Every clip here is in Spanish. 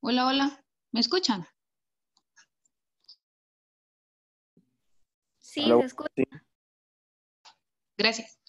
Hola, hola, ¿me escuchan? Sí, Hola, se escucha. sí. Gracias.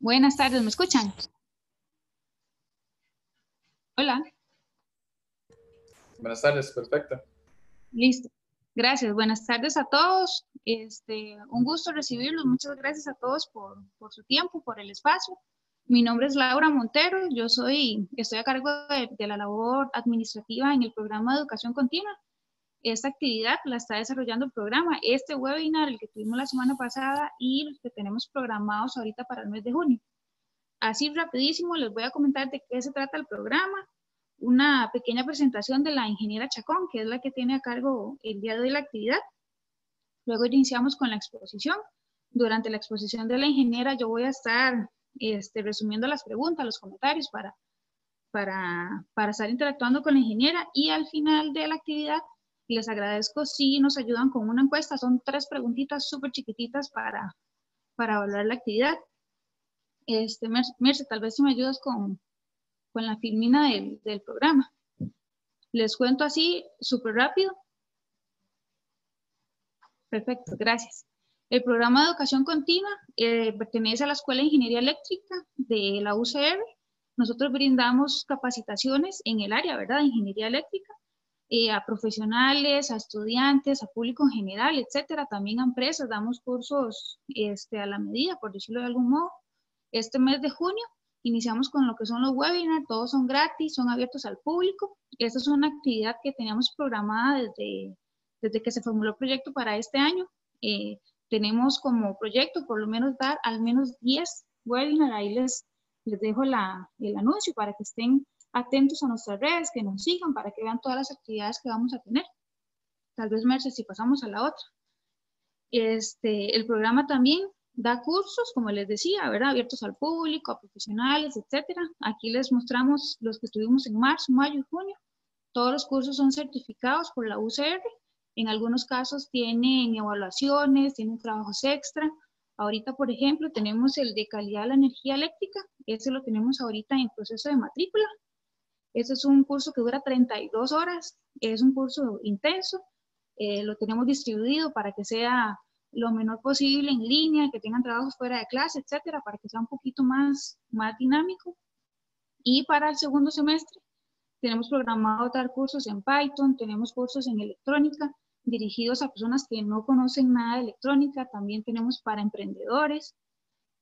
Buenas tardes, ¿me escuchan? Hola. Buenas tardes, perfecto. Listo. Gracias. Buenas tardes a todos. Un gusto recibirlos. Muchas gracias a todos por su tiempo, por el espacio. Mi nombre es Laura Montero. Yo estoy a cargo de la labor administrativa en el programa de educación continua. Esta actividad la está desarrollando el programa, este webinar, el que tuvimos la semana pasada y los que tenemos programados ahorita para el mes de junio. Así rapidísimo les voy a comentar de qué se trata el programa. Una pequeña presentación de la ingeniera Chacón, que es la que tiene a cargo el día de hoy la actividad. Luego iniciamos con la exposición. Durante la exposición de la ingeniera yo voy a estar resumiendo las preguntas, los comentarios para estar interactuando con la ingeniera, y al final de la actividad les agradezco si nos ayudan con una encuesta. Son 3 preguntitas súper chiquititas para evaluar la actividad. Merce, tal vez si me ayudas con la filmina del programa. Les cuento así súper rápido. Perfecto, gracias. El programa de educación continua pertenece a la Escuela de Ingeniería Eléctrica de la UCR. Nosotros brindamos capacitaciones en el área, ¿verdad?, de ingeniería eléctrica, a profesionales, a estudiantes, a público en general, etcétera. También a empresas, damos cursos a la medida, por decirlo de algún modo. Este mes de junio iniciamos con lo que son los webinars, todos son gratis, son abiertos al público. Esta es una actividad que teníamos programada desde que se formuló el proyecto para este año. Tenemos como proyecto por lo menos dar al menos 10 webinars. Ahí les dejo el anuncio para que estén atentos a nuestras redes, que nos sigan, para que vean todas las actividades que vamos a tener. Tal vez, Merce, si pasamos a la otra. El programa también da cursos, como les decía, ¿verdad?, abiertos al público, a profesionales, etcétera. Aquí les mostramos los que estuvimos en marzo, mayo y junio. Todos los cursos son certificados por la UCR. En algunos casos tienen evaluaciones, tienen trabajos extra. Ahorita, por ejemplo, tenemos el de calidad de la energía eléctrica. Ese lo tenemos ahorita en proceso de matrícula. Ese es un curso que dura 32 horas. Es un curso intenso. Lo tenemos distribuido para que sea lo menor posible en línea, que tengan trabajos fuera de clase, etcétera, para que sea un poquito más dinámico. Y para el segundo semestre tenemos programado dar cursos en Python, tenemos cursos en electrónica dirigidos a personas que no conocen nada de electrónica. También tenemos para emprendedores,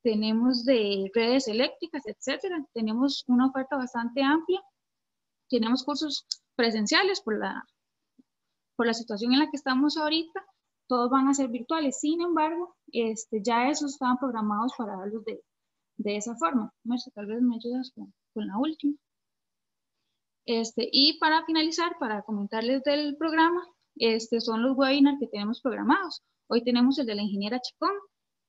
tenemos de redes eléctricas, etcétera. Tenemos una oferta bastante amplia. Tenemos cursos presenciales por la situación en la que estamos ahorita. Todos van a ser virtuales. Sin embargo, ya esos estaban programados para darlos de esa forma. Merce, tal vez me ayudas con la última. Y para finalizar, para comentarles del programa, son los webinars que tenemos programados. Hoy tenemos el de la ingeniera Chacón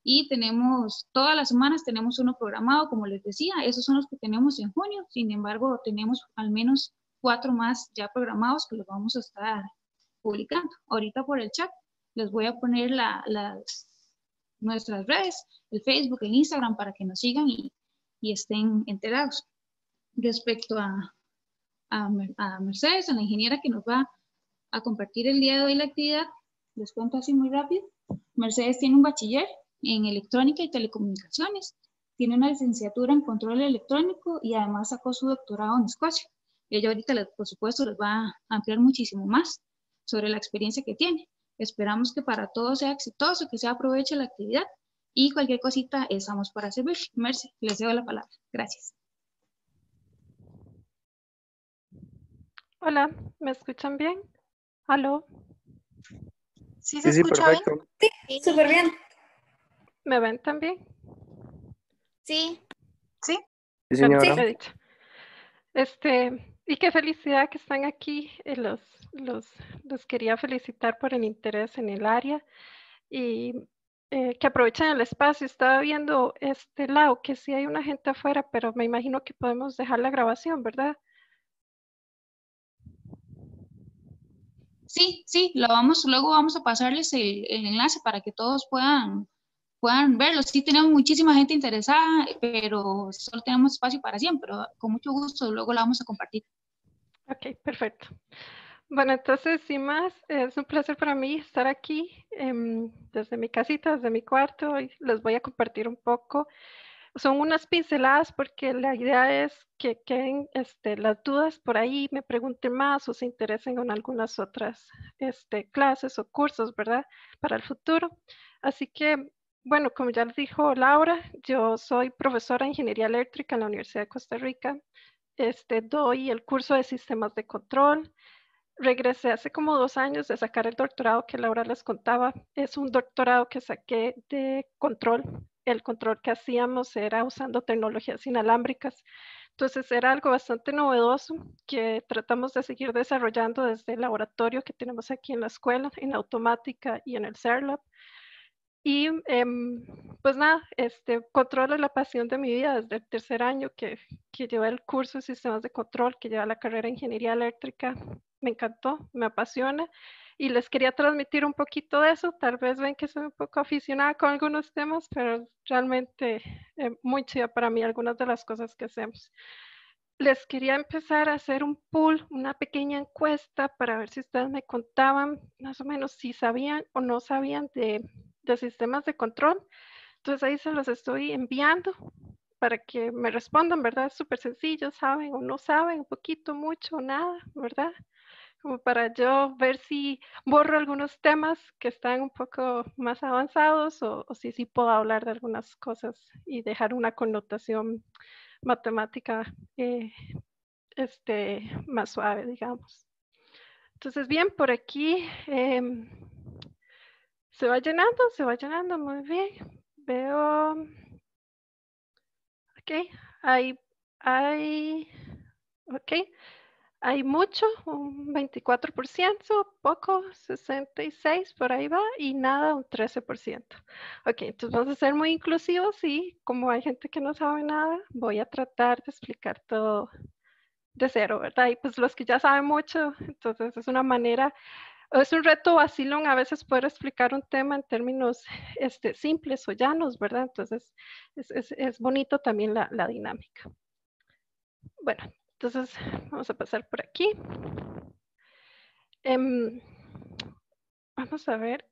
y tenemos, todas las semanas tenemos uno programado, como les decía. Esos son los que tenemos en junio. Sin embargo, tenemos al menos 4 más ya programados que los vamos a estar publicando. Ahorita por el chat les voy a poner nuestras redes, el Facebook, el Instagram, para que nos sigan y estén enterados. Respecto a Mercedes, a la ingeniera que nos va a compartir el día de hoy la actividad, les cuento así muy rápido. Mercedes tiene un bachiller en electrónica y telecomunicaciones, tiene una licenciatura en control electrónico y además sacó su doctorado en Escocia. Ella ahorita, por supuesto, les va a ampliar muchísimo más sobre la experiencia que tiene. Esperamos que para todos sea exitoso, que se aproveche la actividad, y cualquier cosita estamos para servir. Merce, les cedo la palabra. Gracias. Hola, ¿me escuchan bien? ¿Aló? ¿Sí se escucha bien? Sí, súper bien. ¿Me ven también? Sí. Sí. Sí, señora. He dicho. Y qué felicidad que están aquí. Los quería felicitar por el interés en el área y que aprovechen el espacio. Estaba viendo este lado que sí hay una gente afuera, pero me imagino que podemos dejar la grabación, ¿verdad? Sí, luego vamos a pasarles el enlace para que todos puedan verlo. Sí tenemos muchísima gente interesada, pero solo tenemos espacio para 100, pero con mucho gusto luego la vamos a compartir. Ok, perfecto. Bueno, entonces, sin más, es un placer para mí estar aquí desde mi casita, desde mi cuarto, y les voy a compartir un poco son unas pinceladas porque la idea es que queden las dudas por ahí, me pregunten más o se interesen en algunas otras clases o cursos, ¿verdad? Para el futuro. Así que, bueno, como ya les dijo Laura, yo soy profesora de Ingeniería Eléctrica en la Universidad de Costa Rica. Doy el curso de Sistemas de Control. Regresé hace como 2 años de sacar el doctorado que Laura les contaba. Es un doctorado que saqué de control. El control que hacíamos era usando tecnologías inalámbricas. Entonces era algo bastante novedoso que tratamos de seguir desarrollando desde el laboratorio que tenemos aquí en la escuela, en automática y en el CERLab. Y pues nada, control es la pasión de mi vida desde el 3er año que llevé el curso de sistemas de control, que lleva la carrera de ingeniería eléctrica. Me encantó, me apasiona y les quería transmitir un poquito de eso. Tal vez ven que soy un poco aficionada con algunos temas, pero realmente muy chida para mí algunas de las cosas que hacemos. Les quería empezar a hacer un poll, una pequeña encuesta para ver si ustedes me contaban más o menos si sabían o no sabían de sistemas de control. Entonces ahí se los estoy enviando para que me respondan, ¿verdad? Es súper sencillo, saben o no saben, un poquito, mucho, nada, ¿verdad? Como para yo ver si borro algunos temas que están un poco más avanzados o si sí puedo hablar de algunas cosas y dejar una connotación matemática más suave, digamos. Entonces, bien, por aquí se va llenando, muy bien. Veo, ok, ok, hay mucho, un 24%, poco, 66%, por ahí va, y nada, un 13%. Ok, entonces vamos a ser muy inclusivos y como hay gente que no sabe nada, voy a tratar de explicar todo de cero, ¿verdad? Y pues los que ya saben mucho, entonces es una manera, es un reto vacilón a veces poder explicar un tema en términos simples o llanos, ¿verdad? Entonces es bonito también la dinámica. Bueno, entonces vamos a pasar por aquí. Vamos a ver,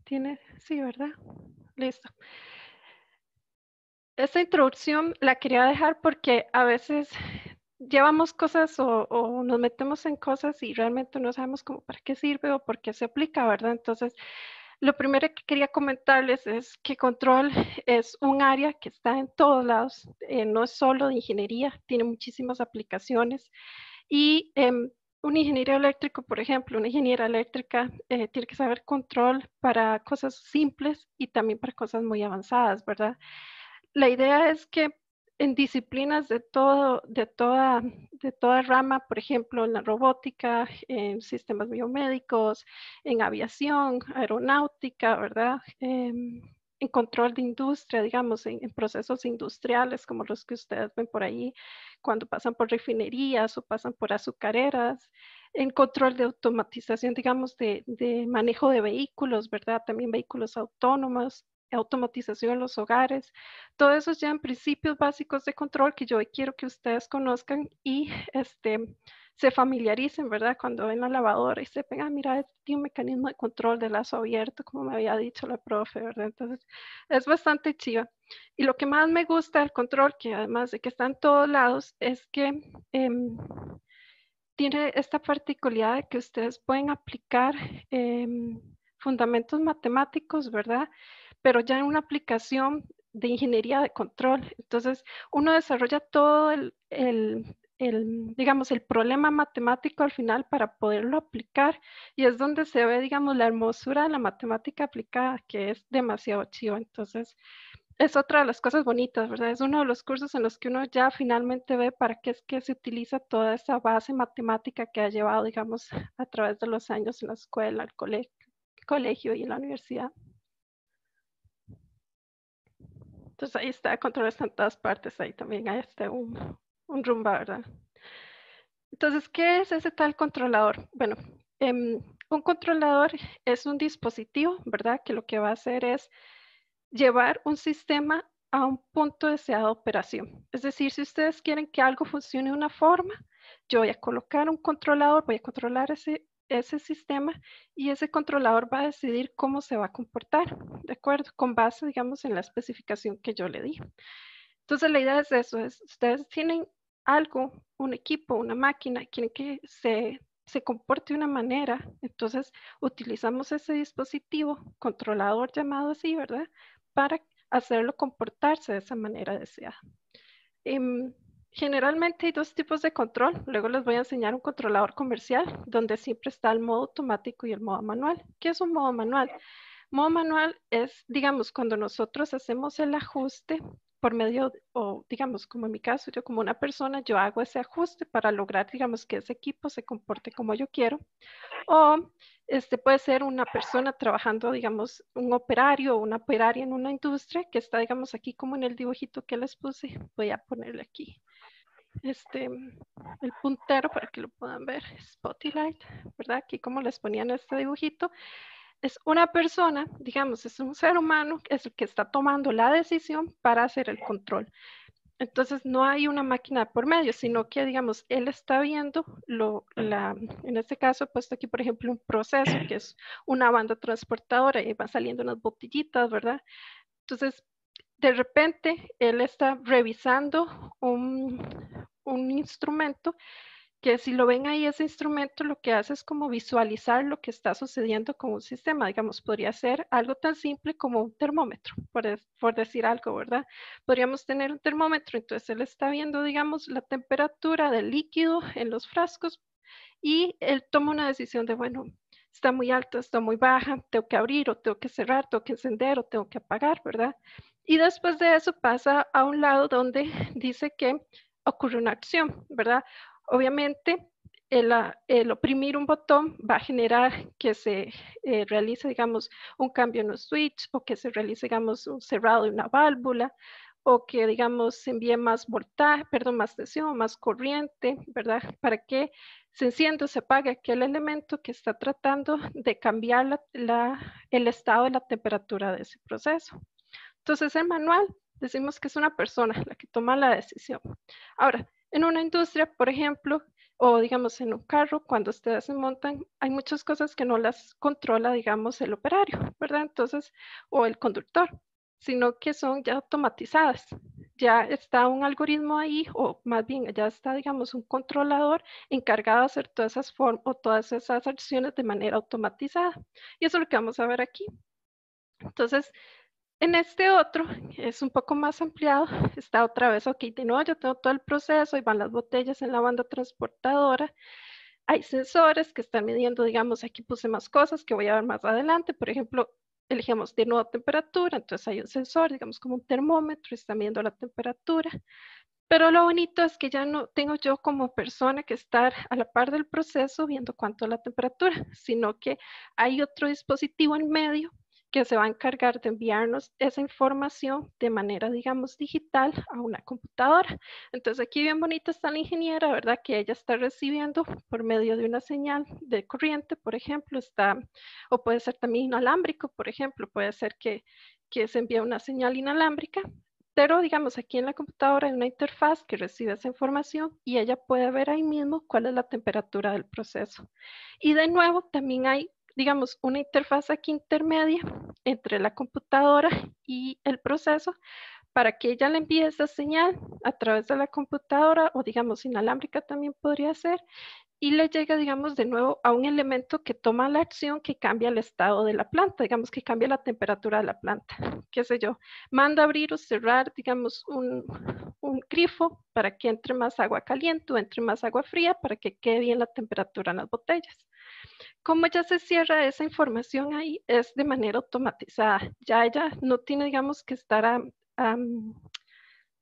tiene, sí, ¿verdad? Listo. Esta introducción la quería dejar porque a veces llevamos cosas o nos metemos en cosas y realmente no sabemos cómo para qué sirve o por qué se aplica, ¿verdad? Entonces, lo primero que quería comentarles es que control es un área que está en todos lados, no es solo de ingeniería, tiene muchísimas aplicaciones y un ingeniero eléctrico, por ejemplo, una ingeniera eléctrica tiene que saber control para cosas simples y también para cosas muy avanzadas, ¿verdad? La idea es que en disciplinas de toda rama, por ejemplo, en la robótica, en sistemas biomédicos, en aviación, aeronáutica, ¿verdad? En control de industria, digamos, en procesos industriales como los que ustedes ven por ahí, cuando pasan por refinerías o pasan por azucareras, en control de automatización, digamos, de manejo de vehículos, ¿verdad? También vehículos autónomos, automatización en los hogares. Todo eso ya en principios básicos de control que yo quiero que ustedes conozcan y se familiaricen, ¿verdad? Cuando ven la lavadora y sepan, mira, tiene un mecanismo de control de lazo abierto, como me había dicho la profe, ¿verdad? Entonces, es bastante chiva. Y lo que más me gusta del control, que además de que está en todos lados, es que tiene esta particularidad de que ustedes pueden aplicar fundamentos matemáticos, ¿verdad? Pero ya en una aplicación de ingeniería de control. Entonces, uno desarrolla todo digamos, el problema matemático al final para poderlo aplicar y es donde se ve, digamos, la hermosura de la matemática aplicada, que es demasiado chiva. Entonces, es otra de las cosas bonitas, ¿verdad? Es uno de los cursos en los que uno ya finalmente ve para qué es que se utiliza toda esa base matemática que ha llevado, digamos, a través de los años en la escuela, el colegio y en la universidad. Entonces ahí está, control está en todas partes, ahí también hay un rumba, ¿verdad? Entonces, ¿qué es ese tal controlador? Bueno, un controlador es un dispositivo, ¿verdad? Que lo que va a hacer es llevar un sistema a un punto deseado de operación. Es decir, si ustedes quieren que algo funcione de una forma, yo voy a colocar un controlador, voy a controlar ese sistema y ese controlador va a decidir cómo se va a comportar, ¿de acuerdo? Con base, digamos, en la especificación que yo le di. Entonces, la idea es eso, ustedes tienen algo, un equipo, una máquina, quieren que se comporte de una manera, entonces utilizamos ese dispositivo controlador llamado así, ¿verdad? Para hacerlo comportarse de esa manera deseada. Generalmente hay dos tipos de control. Luego les voy a enseñar un controlador comercial donde siempre está el modo automático y el modo manual. ¿Qué es un modo manual? Modo manual es, digamos, cuando nosotros hacemos el ajuste por medio, o digamos, como en mi caso, yo como una persona, yo hago ese ajuste para lograr, digamos, que ese equipo se comporte como yo quiero. O puede ser una persona trabajando, digamos, un operario o una operaria en una industria que está, digamos, aquí como en el dibujito que les puse. Voy a ponerle aquí el puntero para que lo puedan ver, Spotlight, ¿verdad? Aquí como les ponían este dibujito. Es una persona, digamos, es un ser humano, es el que está tomando la decisión para hacer el control. Entonces no hay una máquina por medio, sino que, digamos, él está viendo, en este caso he puesto aquí, por ejemplo, un proceso que es una banda transportadora y van saliendo unas botellitas, ¿verdad? Entonces, de repente, él está revisando un instrumento que si lo ven ahí, ese instrumento lo que hace es como visualizar lo que está sucediendo con un sistema. Digamos, podría ser algo tan simple como un termómetro, por decir algo, ¿verdad? Podríamos tener un termómetro, entonces él está viendo, digamos, la temperatura del líquido en los frascos y él toma una decisión de, bueno, está muy alta, está muy baja, tengo que abrir o tengo que cerrar, tengo que encender o tengo que apagar, ¿verdad? Y después de eso pasa a un lado donde dice que ocurre una acción, ¿verdad? Obviamente, el oprimir un botón va a generar que se realice, digamos, un cambio en un switch o que se realice, digamos, un cerrado de una válvula o que, digamos, se envíe más voltaje, perdón, más tensión, más corriente, ¿verdad? Para que se encienda o se apague aquel elemento que está tratando de cambiar el estado de la temperatura de ese proceso. Entonces, el manual, decimos que es una persona la que toma la decisión. Ahora, en una industria, por ejemplo, o digamos en un carro, cuando ustedes se montan, hay muchas cosas que no las controla, digamos, el operario, ¿verdad? Entonces, o el conductor, sino que son ya automatizadas. Ya está un algoritmo ahí, o más bien ya está, digamos, un controlador encargado de hacer todas esas formas o todas esas acciones de manera automatizada. Y eso es lo que vamos a ver aquí. Entonces, en este otro, es un poco más ampliado, está otra vez, ok, de nuevo yo tengo todo el proceso, ahí van las botellas en la banda transportadora, hay sensores que están midiendo, digamos, aquí puse más cosas que voy a ver más adelante, por ejemplo, elegimos de nuevo temperatura, entonces hay un sensor, digamos como un termómetro, está midiendo la temperatura, pero lo bonito es que ya no tengo yo como persona que estar a la par del proceso viendo cuánto es la temperatura, sino que hay otro dispositivo en medio que se va a encargar de enviarnos esa información de manera, digamos, digital a una computadora. Entonces aquí bien bonita está la ingeniera, ¿verdad? Que ella está recibiendo por medio de una señal de corriente, por ejemplo, o puede ser también inalámbrico, por ejemplo, puede ser que se envíe una señal inalámbrica, pero digamos aquí en la computadora hay una interfaz que recibe esa información y ella puede ver ahí mismo cuál es la temperatura del proceso. Y de nuevo también hay, digamos, una interfaz aquí intermedia entre la computadora y el proceso para que ella le envíe esa señal a través de la computadora o digamos inalámbrica también podría ser y le llega, digamos, de nuevo a un elemento que toma la acción que cambia el estado de la planta, digamos que cambia la temperatura de la planta, qué sé yo, manda abrir o cerrar, digamos, un grifo para que entre más agua caliente o entre más agua fría para que quede bien la temperatura en las botellas. Como ya se cierra esa información ahí, es de manera automatizada, ya ella no tiene, digamos, que estar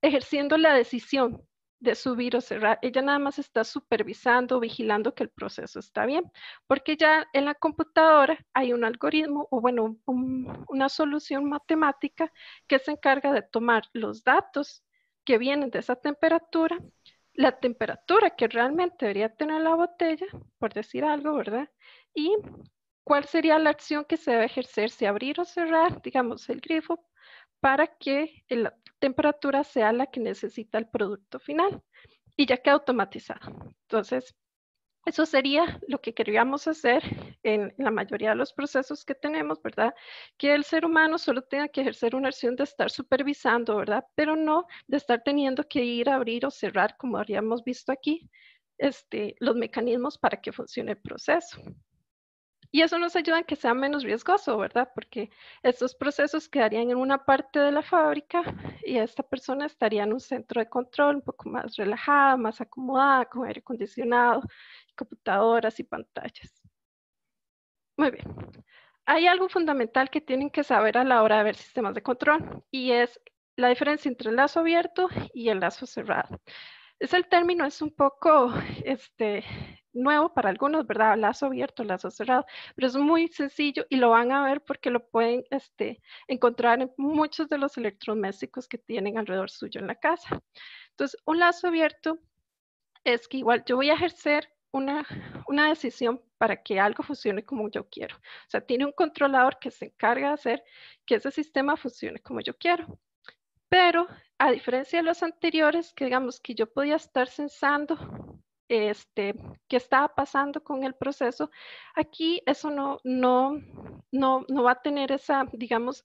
ejerciendo la decisión de subir o cerrar. Ella nada más está supervisando, vigilando que el proceso está bien, porque ya en la computadora hay un algoritmo o bueno, una solución matemática que se encarga de tomar los datos que vienen de esa temperatura, la temperatura que realmente debería tener la botella, por decir algo, ¿verdad? Y cuál sería la acción que se debe ejercer, si abrir o cerrar, digamos, el grifo, para que la temperatura sea la que necesita el producto final y ya queda automatizado. Entonces, Eso sería lo que queríamos hacer en la mayoría de los procesos que tenemos, ¿verdad? Que el ser humano solo tenga que ejercer una acción de estar supervisando, ¿verdad? Pero no de estar teniendo que ir a abrir o cerrar, como habríamos visto aquí, los mecanismos para que funcione el proceso. Y eso nos ayuda a que sea menos riesgoso, ¿verdad? Porque estos procesos quedarían en una parte de la fábrica y esta persona estaría en un centro de control un poco más relajada, más acomodada, con aire acondicionado, computadoras y pantallas. Muy bien. Hay algo fundamental que tienen que saber a la hora de ver sistemas de control y es la diferencia entre el lazo abierto y el lazo cerrado. El término es un poco nuevo para algunos, ¿verdad? Lazo abierto, lazo cerrado, pero es muy sencillo y lo van a ver porque lo pueden encontrar en muchos de los electrodomésticos que tienen alrededor suyo en la casa. Entonces, un lazo abierto es que igual yo voy a ejercer una decisión para que algo funcione como yo quiero. O sea, tiene un controlador que se encarga de hacer que ese sistema funcione como yo quiero. Pero a diferencia de los anteriores, que digamos que yo podía estar censando qué estaba pasando con el proceso, aquí eso no va a tener esa, digamos,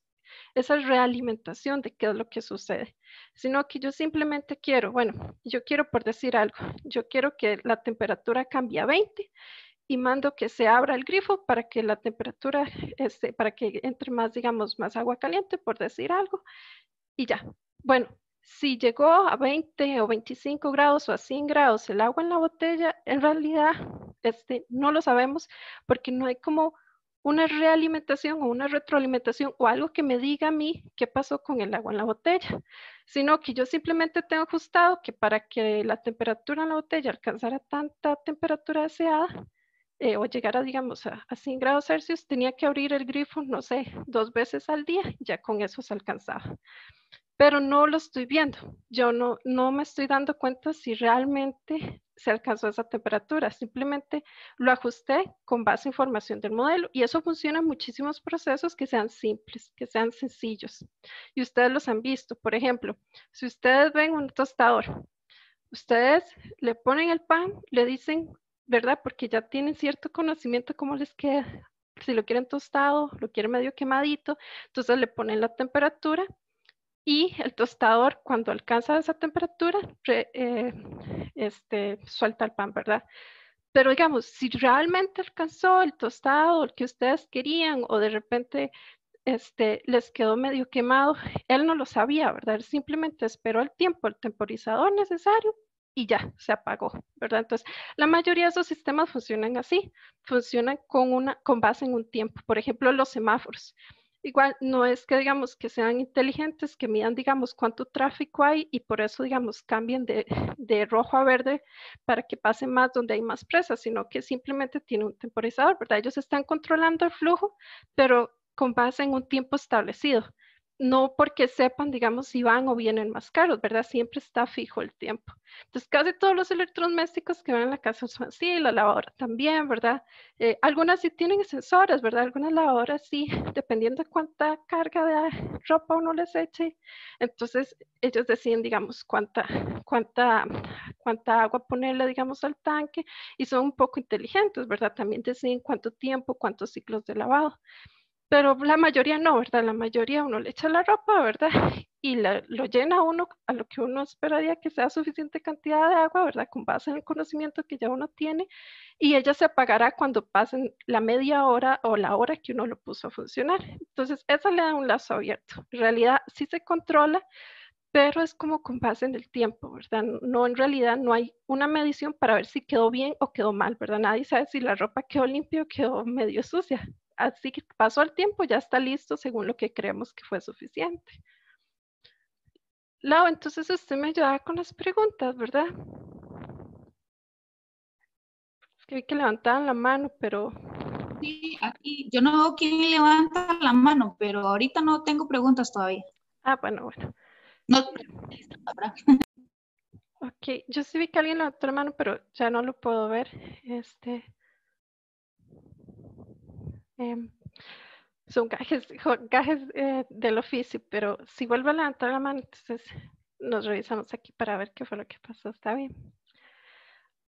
esa realimentación de qué es lo que sucede, sino que yo simplemente quiero, bueno, yo quiero por decir algo, yo quiero que la temperatura cambie a 20 y mando que se abra el grifo para que la temperatura, para que entre más, digamos, más agua caliente, por decir algo, y ya. Bueno, si llegó a 20 o 25 grados o a 100 grados el agua en la botella, en realidad no lo sabemos porque no hay como una realimentación o una retroalimentación o algo que me diga a mí qué pasó con el agua en la botella, sino que yo simplemente tengo ajustado que para que la temperatura en la botella alcanzara tanta temperatura deseada, o llegara, digamos, a 100 grados Celsius, tenía que abrir el grifo, no sé, 2 veces al día, ya con eso se alcanzaba. Pero no lo estoy viendo. Yo no me estoy dando cuenta si realmente se alcanzó esa temperatura. Simplemente lo ajusté con base en información del modelo y eso funciona en muchísimos procesos que sean simples, que sean sencillos. Y ustedes los han visto. Por ejemplo, si ustedes ven un tostador, ustedes le ponen el pan, le dicen, ¿verdad? Porque ya tienen cierto conocimiento cómo les queda. Si lo quieren tostado, lo quieren medio quemadito, entonces le ponen la temperatura y el tostador, cuando alcanza esa temperatura, suelta el pan, ¿verdad? Pero digamos, si realmente alcanzó el tostado, el que ustedes querían, o de repente les quedó medio quemado, él no lo sabía, ¿verdad? Él simplemente esperó el tiempo, el temporizador necesario y ya, se apagó, ¿verdad? Entonces, la mayoría de esos sistemas funcionan así, funcionan con base en un tiempo. Por ejemplo, los semáforos. Igual, no es que digamos que sean inteligentes, que midan, digamos, cuánto tráfico hay y por eso, digamos, cambien de rojo a verde para que pase más donde hay más presas, sino que simplemente tiene un temporizador, ¿verdad? Ellos están controlando el flujo, pero con base en un tiempo establecido. No porque sepan, digamos, si van o vienen más caros, ¿verdad? Siempre está fijo el tiempo. Entonces, casi todos los electrodomésticos que ven en la casa son así, la lavadora también, ¿verdad? Algunas sí tienen sensores, ¿verdad? Algunas lavadoras sí, dependiendo de cuánta carga de ropa uno les eche. Entonces, ellos deciden, digamos, cuánta agua ponerle, digamos, al tanque y son un poco inteligentes, ¿verdad? También deciden cuánto tiempo, cuántos ciclos de lavado. Pero la mayoría no, ¿verdad? La mayoría uno le echa la ropa, ¿verdad? Y lo llena uno a lo que uno esperaría que sea suficiente cantidad de agua, ¿verdad? Con base en el conocimiento que ya uno tiene. Y ella se apagará cuando pasen la media hora o la hora que uno lo puso a funcionar. Entonces, eso le da un lazo abierto. En realidad, sí se controla, pero es como con base en el tiempo, ¿verdad? No, en realidad no hay una medición para ver si quedó bien o quedó mal, ¿verdad? Nadie sabe si la ropa quedó limpia o quedó medio sucia. Así que pasó el tiempo, ya está listo según lo que creemos que fue suficiente. Lau, entonces usted me ayudaba con las preguntas, ¿verdad? Es que vi que levantaban la mano, pero... Sí, aquí yo no veo quién levanta la mano, pero ahorita no tengo preguntas todavía. Ah, bueno. No. Ok, yo sí vi que alguien levantó la mano, pero ya no lo puedo ver. Son gajes del oficio, pero si vuelve a levantar la mano, entonces nos revisamos aquí para ver qué fue lo que pasó. Está bien.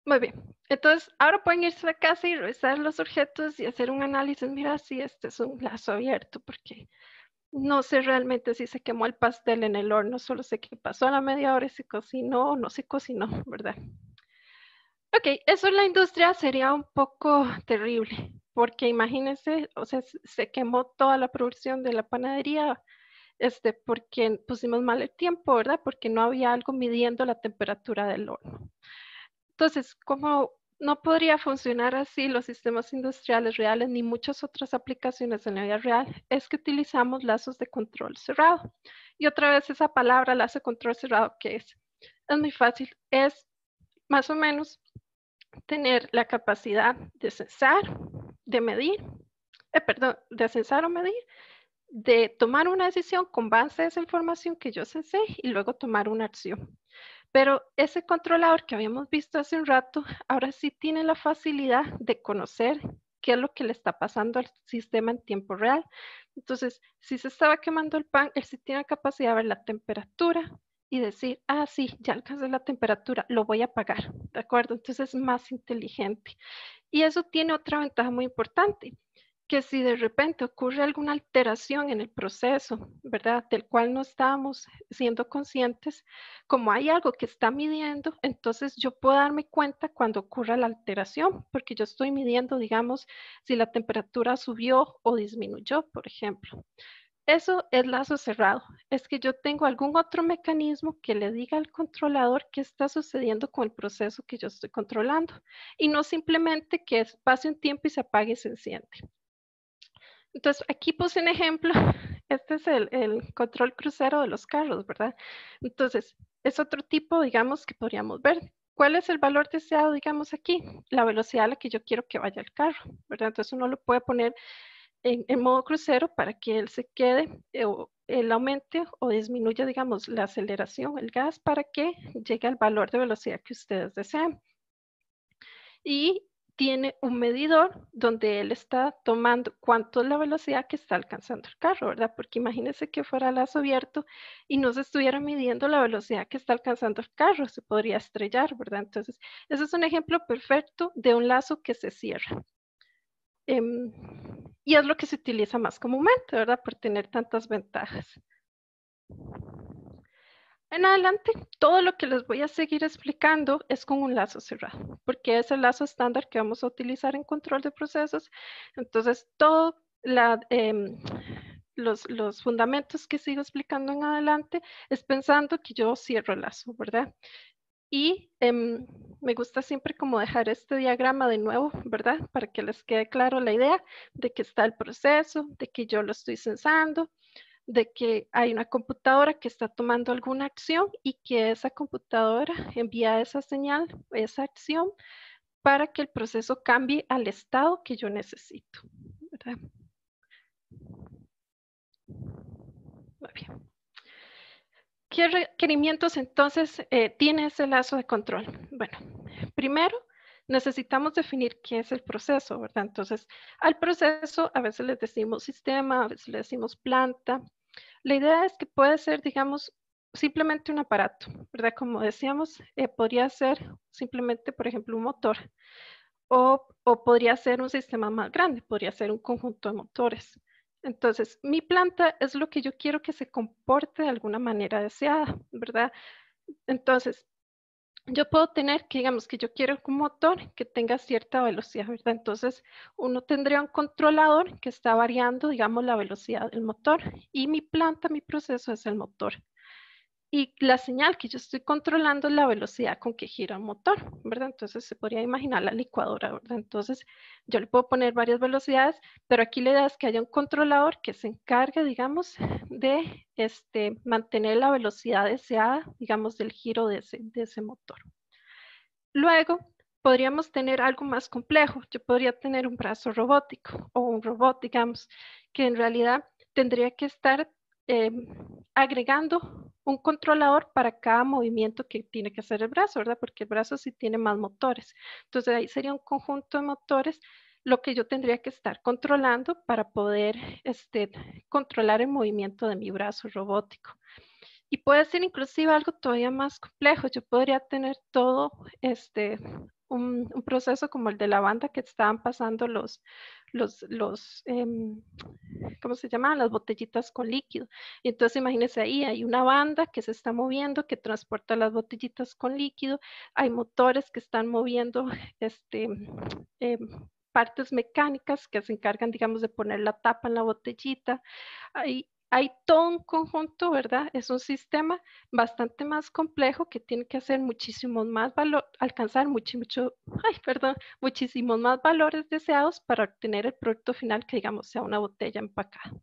Muy bien. Entonces, ahora pueden irse a la casa y revisar los objetos y hacer un análisis. Mira si este es un lazo abierto, porque no sé realmente si se quemó el pastel en el horno, solo sé que pasó a la media hora y se cocinó o no se cocinó, ¿verdad? Ok, eso en la industria sería un poco terrible, porque imagínense, o sea, se quemó toda la producción de la panadería, porque pusimos mal el tiempo, ¿verdad? Porque no había algo midiendo la temperatura del horno. Entonces, como no podría funcionar así los sistemas industriales reales ni muchas otras aplicaciones en la vida real, es que utilizamos lazos de control cerrado. Y otra vez esa palabra, lazo de control cerrado, ¿qué es? Es muy fácil, es más o menos tener la capacidad de censar, de medir, de censar o medir, de tomar una decisión con base a esa información que yo censé y luego tomar una acción. Pero ese controlador que habíamos visto hace un rato, ahora sí tiene la facilidad de conocer qué es lo que le está pasando al sistema en tiempo real. Entonces, si se estaba quemando el pan, él sí tiene la capacidad de ver la temperatura y decir, ah, sí, ya alcancé la temperatura, lo voy a apagar, ¿de acuerdo? Entonces es más inteligente. Y eso tiene otra ventaja muy importante, que si de repente ocurre alguna alteración en el proceso, ¿verdad? Del cual no estábamos siendo conscientes, como hay algo que está midiendo, entonces yo puedo darme cuenta cuando ocurra la alteración, porque yo estoy midiendo, digamos, si la temperatura subió o disminuyó, por ejemplo. Eso es lazo cerrado. Es que yo tengo algún otro mecanismo que le diga al controlador qué está sucediendo con el proceso que yo estoy controlando. Y no simplemente que pase un tiempo y se apague y se enciende. Entonces, aquí puse un ejemplo. Este es el control crucero de los carros, ¿verdad? Entonces, es otro tipo, digamos, que podríamos ver. ¿Cuál es el valor deseado, digamos, aquí? La velocidad a la que yo quiero que vaya el carro, ¿verdad? Entonces, uno lo puede poner en modo crucero para que él se quede o él aumente o disminuya, digamos, la aceleración, el gas, para que llegue al valor de velocidad que ustedes desean. Y tiene un medidor donde él está tomando cuánto es la velocidad que está alcanzando el carro, ¿verdad? Porque imagínense que fuera lazo abierto y no se estuviera midiendo la velocidad que está alcanzando el carro, se podría estrellar, ¿verdad? Entonces, ese es un ejemplo perfecto de un lazo que se cierra. Y es lo que se utiliza más comúnmente, ¿verdad? Por tener tantas ventajas. En adelante, todo lo que les voy a seguir explicando es con un lazo cerrado, porque es el lazo estándar que vamos a utilizar en control de procesos. Entonces, todos los fundamentos que sigo explicando en adelante es pensando que yo cierro el lazo, ¿verdad? Y me gusta siempre como dejar este diagrama de nuevo, ¿verdad? Para que les quede claro la idea de que está el proceso, de que yo lo estoy censando, de que hay una computadora que está tomando alguna acción y que esa computadora envía esa señal, esa acción, para que el proceso cambie al estado que yo necesito, ¿verdad? Muy bien. ¿Qué requerimientos entonces tiene ese lazo de control? Bueno, primero necesitamos definir qué es el proceso, ¿verdad? Entonces, al proceso a veces le decimos sistema, a veces le decimos planta. La idea es que puede ser, digamos, simplemente un aparato, ¿verdad? Como decíamos, podría ser simplemente, por ejemplo, un motor o podría ser un sistema más grande, podría ser un conjunto de motores. Entonces, mi planta es lo que yo quiero que se comporte de alguna manera deseada, ¿verdad? Entonces, yo puedo tener que, digamos, que yo quiero un motor que tenga cierta velocidad, ¿verdad? Entonces, uno tendría un controlador que está variando, digamos, la velocidad del motor y mi planta, mi proceso es el motor. Y la señal que yo estoy controlando es la velocidad con que gira el motor, ¿verdad? Entonces se podría imaginar la licuadora, ¿verdad? Entonces yo le puedo poner varias velocidades, pero aquí la idea es que haya un controlador que se encargue, digamos, de mantener la velocidad deseada, digamos, del giro de ese motor. Luego podríamos tener algo más complejo. Yo podría tener un brazo robótico o un robot, digamos, que en realidad tendría que estar agregando un controlador para cada movimiento que tiene que hacer el brazo, ¿verdad? Porque el brazo sí tiene más motores. Entonces ahí sería un conjunto de motores lo que yo tendría que estar controlando para poder controlar el movimiento de mi brazo robótico. Y puede ser inclusive algo todavía más complejo. Yo podría tener todo un proceso como el de la banda que estaban pasando ¿cómo se llaman? Las botellitas con líquido. Y entonces imagínense ahí, hay una banda que se está moviendo, que transporta las botellitas con líquido, hay motores que están moviendo partes mecánicas que se encargan, digamos, de poner la tapa en la botellita. Hay todo un conjunto, ¿verdad? Es un sistema bastante más complejo que tiene que hacer muchísimos más alcanzar muchísimos más valores deseados para obtener el producto final que, digamos, sea una botella empacada.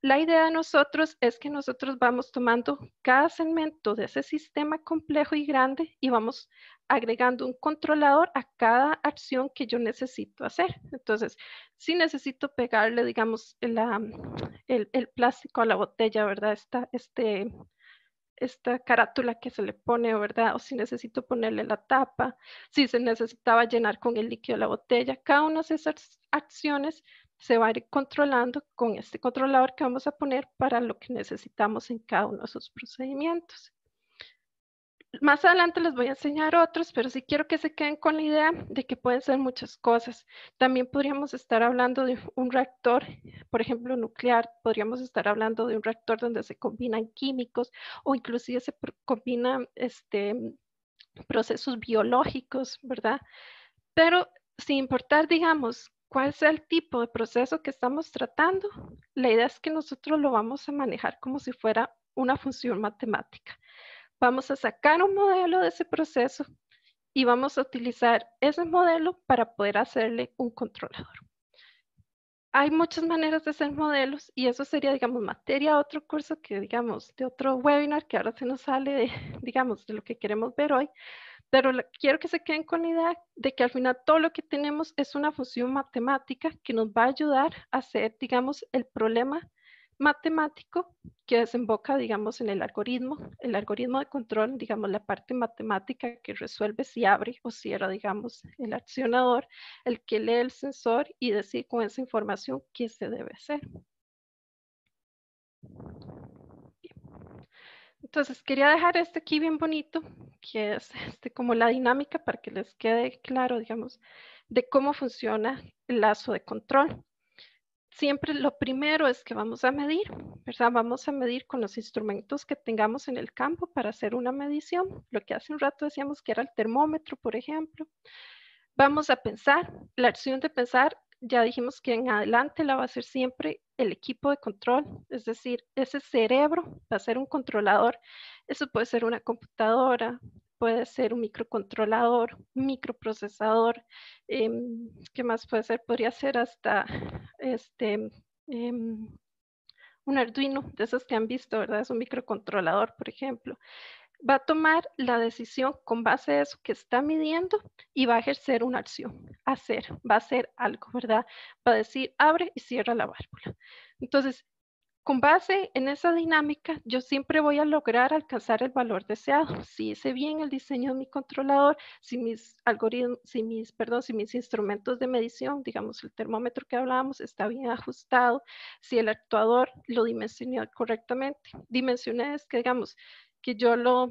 La idea de nosotros es que nosotros vamos tomando cada segmento de ese sistema complejo y grande y vamos agregando un controlador a cada acción que yo necesito hacer. Entonces, si necesito pegarle, digamos, el plástico a la botella, ¿verdad? Esta carátula que se le pone, ¿verdad? O si necesito ponerle la tapa, si se necesitaba llenar con el líquido la botella, cada una de esas acciones se va a ir controlando con este controlador que vamos a poner para lo que necesitamos en cada uno de esos procedimientos. Más adelante les voy a enseñar otros, pero sí quiero que se queden con la idea de que pueden ser muchas cosas. También podríamos estar hablando de un reactor, por ejemplo, nuclear. Podríamos estar hablando de un reactor donde se combinan químicos o inclusive se combinan procesos biológicos, ¿verdad? Pero sin importar, digamos, cuál sea el tipo de proceso que estamos tratando, la idea es que nosotros lo vamos a manejar como si fuera una función matemática. Vamos a sacar un modelo de ese proceso y vamos a utilizar ese modelo para poder hacerle un controlador. Hay muchas maneras de hacer modelos y eso sería, digamos, materia de otro curso que, digamos, de otro webinar que ahora se nos sale de, digamos, de lo que queremos ver hoy. Pero quiero que se queden con la idea de que al final todo lo que tenemos es una función matemática que nos va a ayudar a hacer, digamos, el problema matemático que desemboca, digamos, en el algoritmo de control, digamos, la parte matemática que resuelve si abre o cierra, digamos, el accionador, el que lee el sensor y decide con esa información qué se debe hacer. Entonces, quería dejar este aquí bien bonito, que es como la dinámica para que les quede claro, digamos, de cómo funciona el lazo de control. Siempre lo primero es que vamos a medir, ¿verdad? Vamos a medir con los instrumentos que tengamos en el campo para hacer una medición. Lo que hace un rato decíamos que era el termómetro, por ejemplo. Vamos a pensar. La acción de pensar, ya dijimos que en adelante la va a hacer siempre el equipo de control, es decir, ese cerebro va a ser un controlador. Eso puede ser una computadora, puede ser un microcontrolador, un microprocesador. ¿Qué más puede ser? Podría ser hasta un Arduino, de esos que han visto, ¿verdad? Es un microcontrolador, por ejemplo. Va a tomar la decisión con base a eso que está midiendo y va a ejercer una acción, va a hacer algo, ¿verdad? Va a decir, abre y cierra la válvula. Entonces, con base en esa dinámica, yo siempre voy a lograr alcanzar el valor deseado. Si hice bien el diseño de mi controlador, si mis algoritmos, si mis instrumentos de medición, digamos el termómetro que hablábamos, está bien ajustado, si el actuador lo dimensioné correctamente. Dimensioné es que, digamos, que yo lo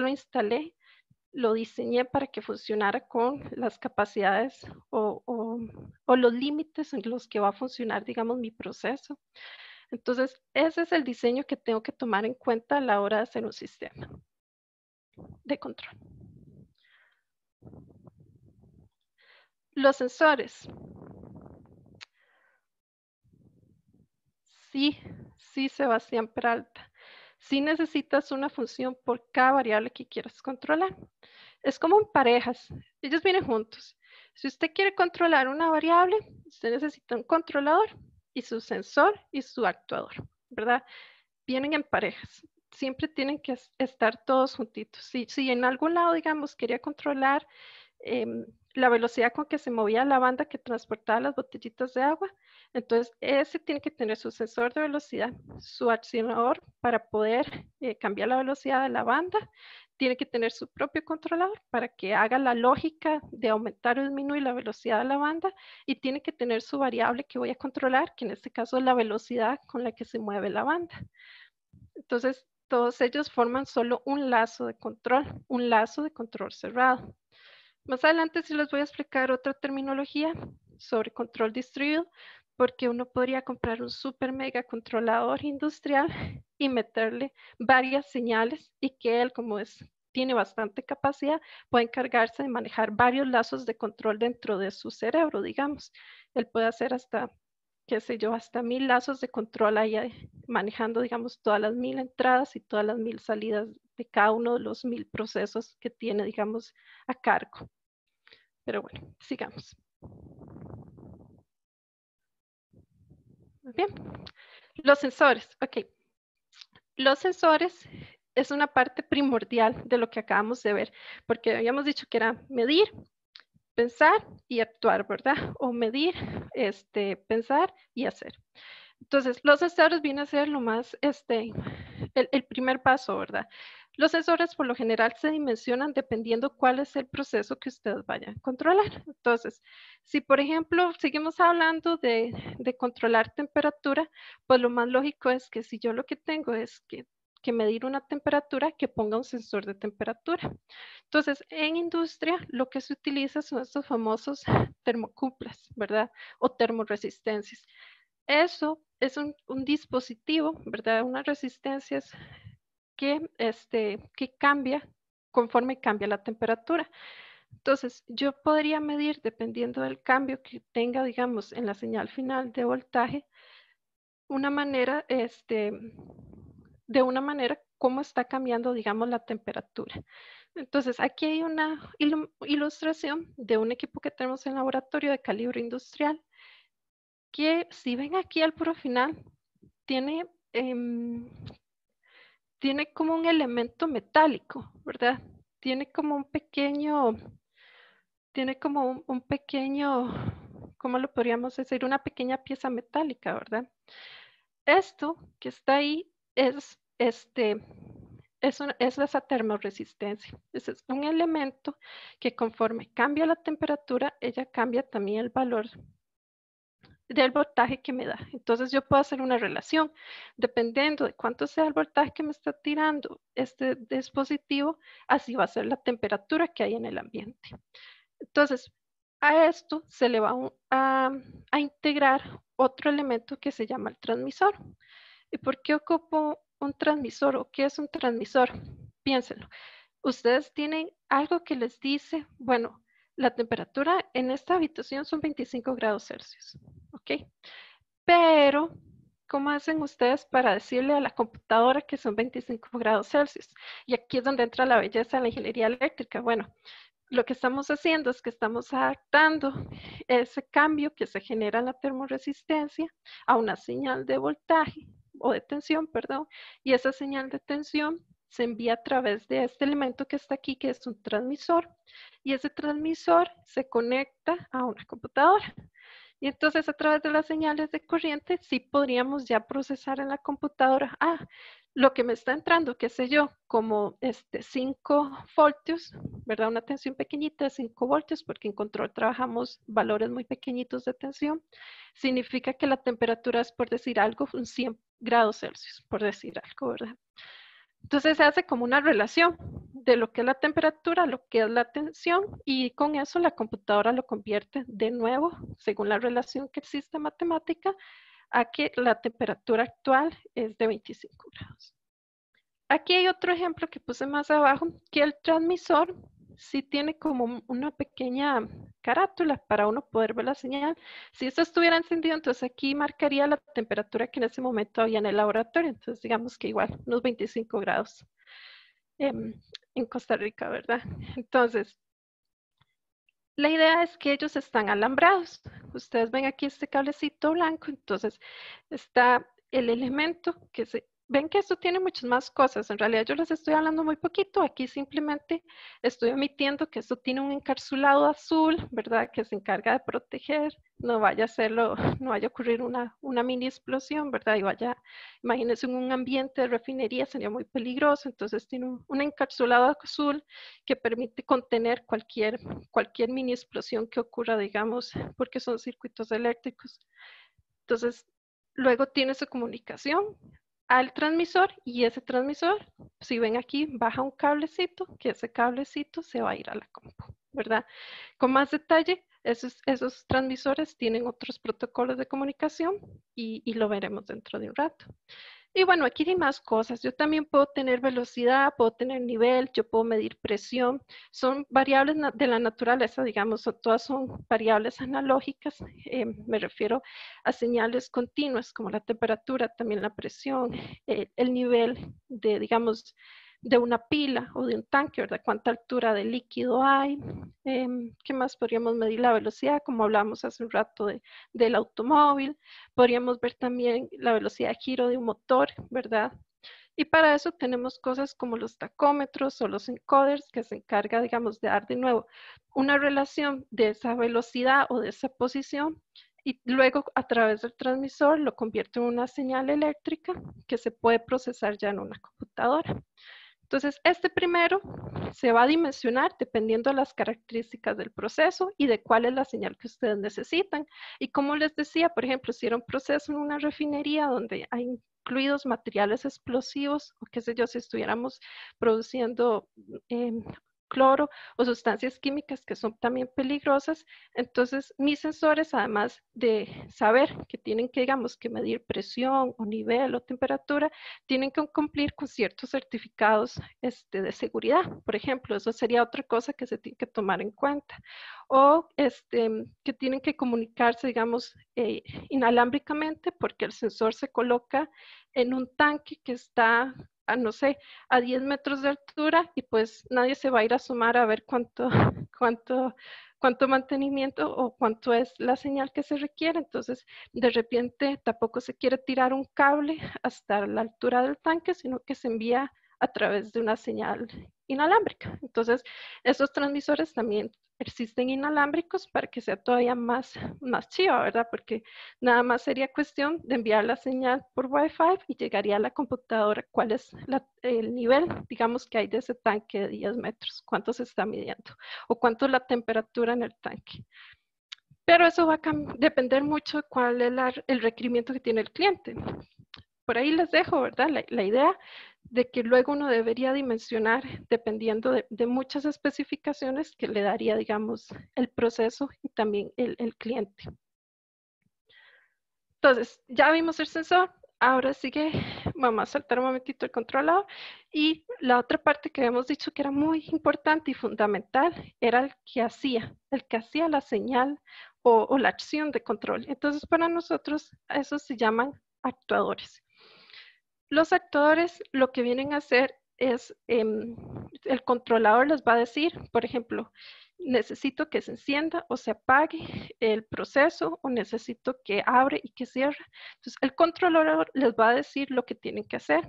instalé, lo diseñé para que funcionara con las capacidades o los límites en los que va a funcionar, digamos, mi proceso. Entonces, ese es el diseño que tengo que tomar en cuenta a la hora de hacer un sistema de control. Los sensores. Sí, Sebastián Peralta. Sí necesitas una función por cada variable que quieras controlar. Es como en parejas. Ellos vienen juntos. Si usted quiere controlar una variable, usted necesita un controlador y su sensor y su actuador, ¿verdad? Vienen en parejas. Siempre tienen que estar todos juntitos. Si en algún lado, digamos, quería controlar la velocidad con que se movía la banda que transportaba las botellitas de agua, entonces ese tiene que tener su sensor de velocidad, su accionador para poder cambiar la velocidad de la banda, tiene que tener su propio controlador para que haga la lógica de aumentar o disminuir la velocidad de la banda y tiene que tener su variable que voy a controlar, que en este caso es la velocidad con la que se mueve la banda. Entonces, todos ellos forman solo un lazo de control cerrado. Más adelante sí les voy a explicar otra terminología sobre control distribuido, porque uno podría comprar un super mega controlador industrial y meterle varias señales y que él, como tiene bastante capacidad, puede encargarse de manejar varios lazos de control dentro de su cerebro, digamos. Él puede hacer hasta, qué sé yo, hasta 1000 lazos de control ahí manejando, digamos, todas las 1000 entradas y todas las 1000 salidas de cada uno de los 1000 procesos que tiene, digamos, a cargo. Pero bueno, sigamos. Muy bien. Los sensores, ok. Los sensores es una parte primordial de lo que acabamos de ver, porque habíamos dicho que era medir, pensar y actuar, ¿verdad? O medir, pensar y hacer. Entonces, los sensores vienen a ser lo más, el primer paso, ¿verdad? Los sensores por lo general se dimensionan dependiendo cuál es el proceso que ustedes vayan a controlar. Entonces, si por ejemplo seguimos hablando de controlar temperatura, pues lo más lógico es que si yo lo que tengo es que medir una temperatura, que ponga un sensor de temperatura. Entonces, en industria lo que se utiliza son estos famosos termocuplers, ¿verdad? O termoresistencias. Eso es un dispositivo, ¿verdad? Unas resistencias que cambia conforme cambia la temperatura. Entonces, yo podría medir, dependiendo del cambio que tenga, digamos, en la señal final de voltaje, una manera, de una manera cómo está cambiando, digamos, la temperatura. Entonces, aquí hay una ilustración de un equipo que tenemos en laboratorio de calibre industrial, que si ven aquí al puro final, tiene como un elemento metálico, ¿verdad? Tiene como un pequeño, ¿cómo lo podríamos decir? Una pequeña pieza metálica, ¿verdad? Esto que está ahí es esa termoresistencia. Ese es un elemento que conforme cambia la temperatura, ella cambia también el valor del voltaje que me da. Entonces yo puedo hacer una relación. Dependiendo de cuánto sea el voltaje que me está tirando este dispositivo, así va a ser la temperatura que hay en el ambiente. Entonces, a esto se le va a integrar otro elemento que se llama el transmisor. ¿Y por qué ocupo un transmisor o qué es un transmisor? Piénsenlo. Ustedes tienen algo que les dice, bueno, la temperatura en esta habitación son 25 grados Celsius, ¿ok? Pero, ¿cómo hacen ustedes para decirle a la computadora que son 25 grados Celsius? Y aquí es donde entra la belleza de la ingeniería eléctrica. Bueno, lo que estamos haciendo es que estamos adaptando ese cambio que se genera en la termoresistencia a una señal de voltaje o de tensión, perdón, y esa señal de tensión se envía a través de este elemento que está aquí, que es un transmisor, y ese transmisor se conecta a una computadora. Y entonces a través de las señales de corriente sí podríamos ya procesar en la computadora, lo que me está entrando, qué sé yo, como 5 voltios, ¿verdad? Una tensión pequeñita de 5 voltios, porque en control trabajamos valores muy pequeñitos de tensión, significa que la temperatura es, por decir algo, un 100 grados Celsius, por decir algo, ¿verdad? Entonces se hace como una relación de lo que es la temperatura, lo que es la tensión, y con eso la computadora lo convierte de nuevo, según la relación que existe matemática, a que la temperatura actual es de 25 grados. Aquí hay otro ejemplo que puse más abajo, que el transmisor sí tiene como una pequeña carátula para uno poder ver la señal. Si esto estuviera encendido, entonces aquí marcaría la temperatura que en ese momento había en el laboratorio. Entonces digamos que igual, unos 25 grados en Costa Rica, ¿verdad? Entonces, la idea es que ellos están alambrados. Ustedes ven aquí este cablecito blanco, entonces está el elemento que ven que esto tiene muchas más cosas. En realidad yo les estoy hablando muy poquito. Aquí simplemente estoy omitiendo que esto tiene un encapsulado azul, ¿verdad? Que se encarga de proteger. No vaya a ocurrir una mini explosión, ¿verdad? Imagínense en un ambiente de refinería, sería muy peligroso. Entonces tiene un encapsulado azul que permite contener cualquier mini explosión que ocurra, digamos, porque son circuitos eléctricos. Entonces, luego tiene su comunicación al transmisor y ese transmisor, si ven aquí, baja un cablecito, que ese cablecito se va a ir a la compu, ¿verdad? Con más detalle, esos transmisores tienen otros protocolos de comunicación y lo veremos dentro de un rato. Y bueno, aquí hay más cosas. Yo también puedo tener velocidad, puedo tener nivel, yo puedo medir presión. Son variables de la naturaleza, digamos, todas son variables analógicas. Me refiero a señales continuas como la temperatura, también la presión, el nivel de, digamos, de una pila o de un tanque, ¿verdad? Cuánta altura de líquido hay. ¿Qué más podríamos medir? La velocidad, como hablamos hace un rato del automóvil. Podríamos ver también la velocidad de giro de un motor, ¿verdad? Y para eso tenemos cosas como los tacómetros o los encoders que se encarga, digamos, de dar de nuevo una relación de esa velocidad o de esa posición y luego a través del transmisor lo convierte en una señal eléctrica que se puede procesar ya en una computadora. Entonces, este primero se va a dimensionar dependiendo de las características del proceso y de cuál es la señal que ustedes necesitan. Y como les decía, por ejemplo, si era un proceso en una refinería donde hay incluidos materiales explosivos, o qué sé yo, si estuviéramos produciendo cloro o sustancias químicas que son también peligrosas, entonces mis sensores, además de saber que tienen que, digamos, que medir presión o nivel o temperatura, tienen que cumplir con ciertos certificados de seguridad. Por ejemplo, eso sería otra cosa que se tiene que tomar en cuenta. O que tienen que comunicarse, digamos, inalámbricamente, porque el sensor se coloca en un tanque que está no sé, a 10 metros de altura y pues nadie se va a ir a asomar a ver cuánto mantenimiento o cuánto es la señal que se requiere. Entonces, de repente tampoco se quiere tirar un cable hasta la altura del tanque, sino que se envía a través de una señal inalámbrica. Entonces, esos transmisores también existen inalámbricos para que sea todavía más chiva, ¿verdad? Porque nada más sería cuestión de enviar la señal por Wi-Fi y llegaría a la computadora cuál es el nivel, digamos, que hay de ese tanque de 10 metros, cuánto se está midiendo o cuánto es la temperatura en el tanque. Pero eso va a depender mucho de cuál es el requerimiento que tiene el cliente. Por ahí les dejo, ¿verdad? La idea de que luego uno debería dimensionar dependiendo de muchas especificaciones que le daría, digamos, el proceso y también el cliente. Entonces, ya vimos el sensor, ahora sigue, vamos a saltar un momentito el controlador, y la otra parte que habíamos dicho que era muy importante y fundamental era el que hacía la señal o la acción de control. Entonces, para nosotros, esos se llaman actuadores. Los actuadores lo que vienen a hacer es, el controlador les va a decir, por ejemplo, necesito que se encienda o se apague el proceso o necesito que abre y que cierre. Entonces, el controlador les va a decir lo que tienen que hacer.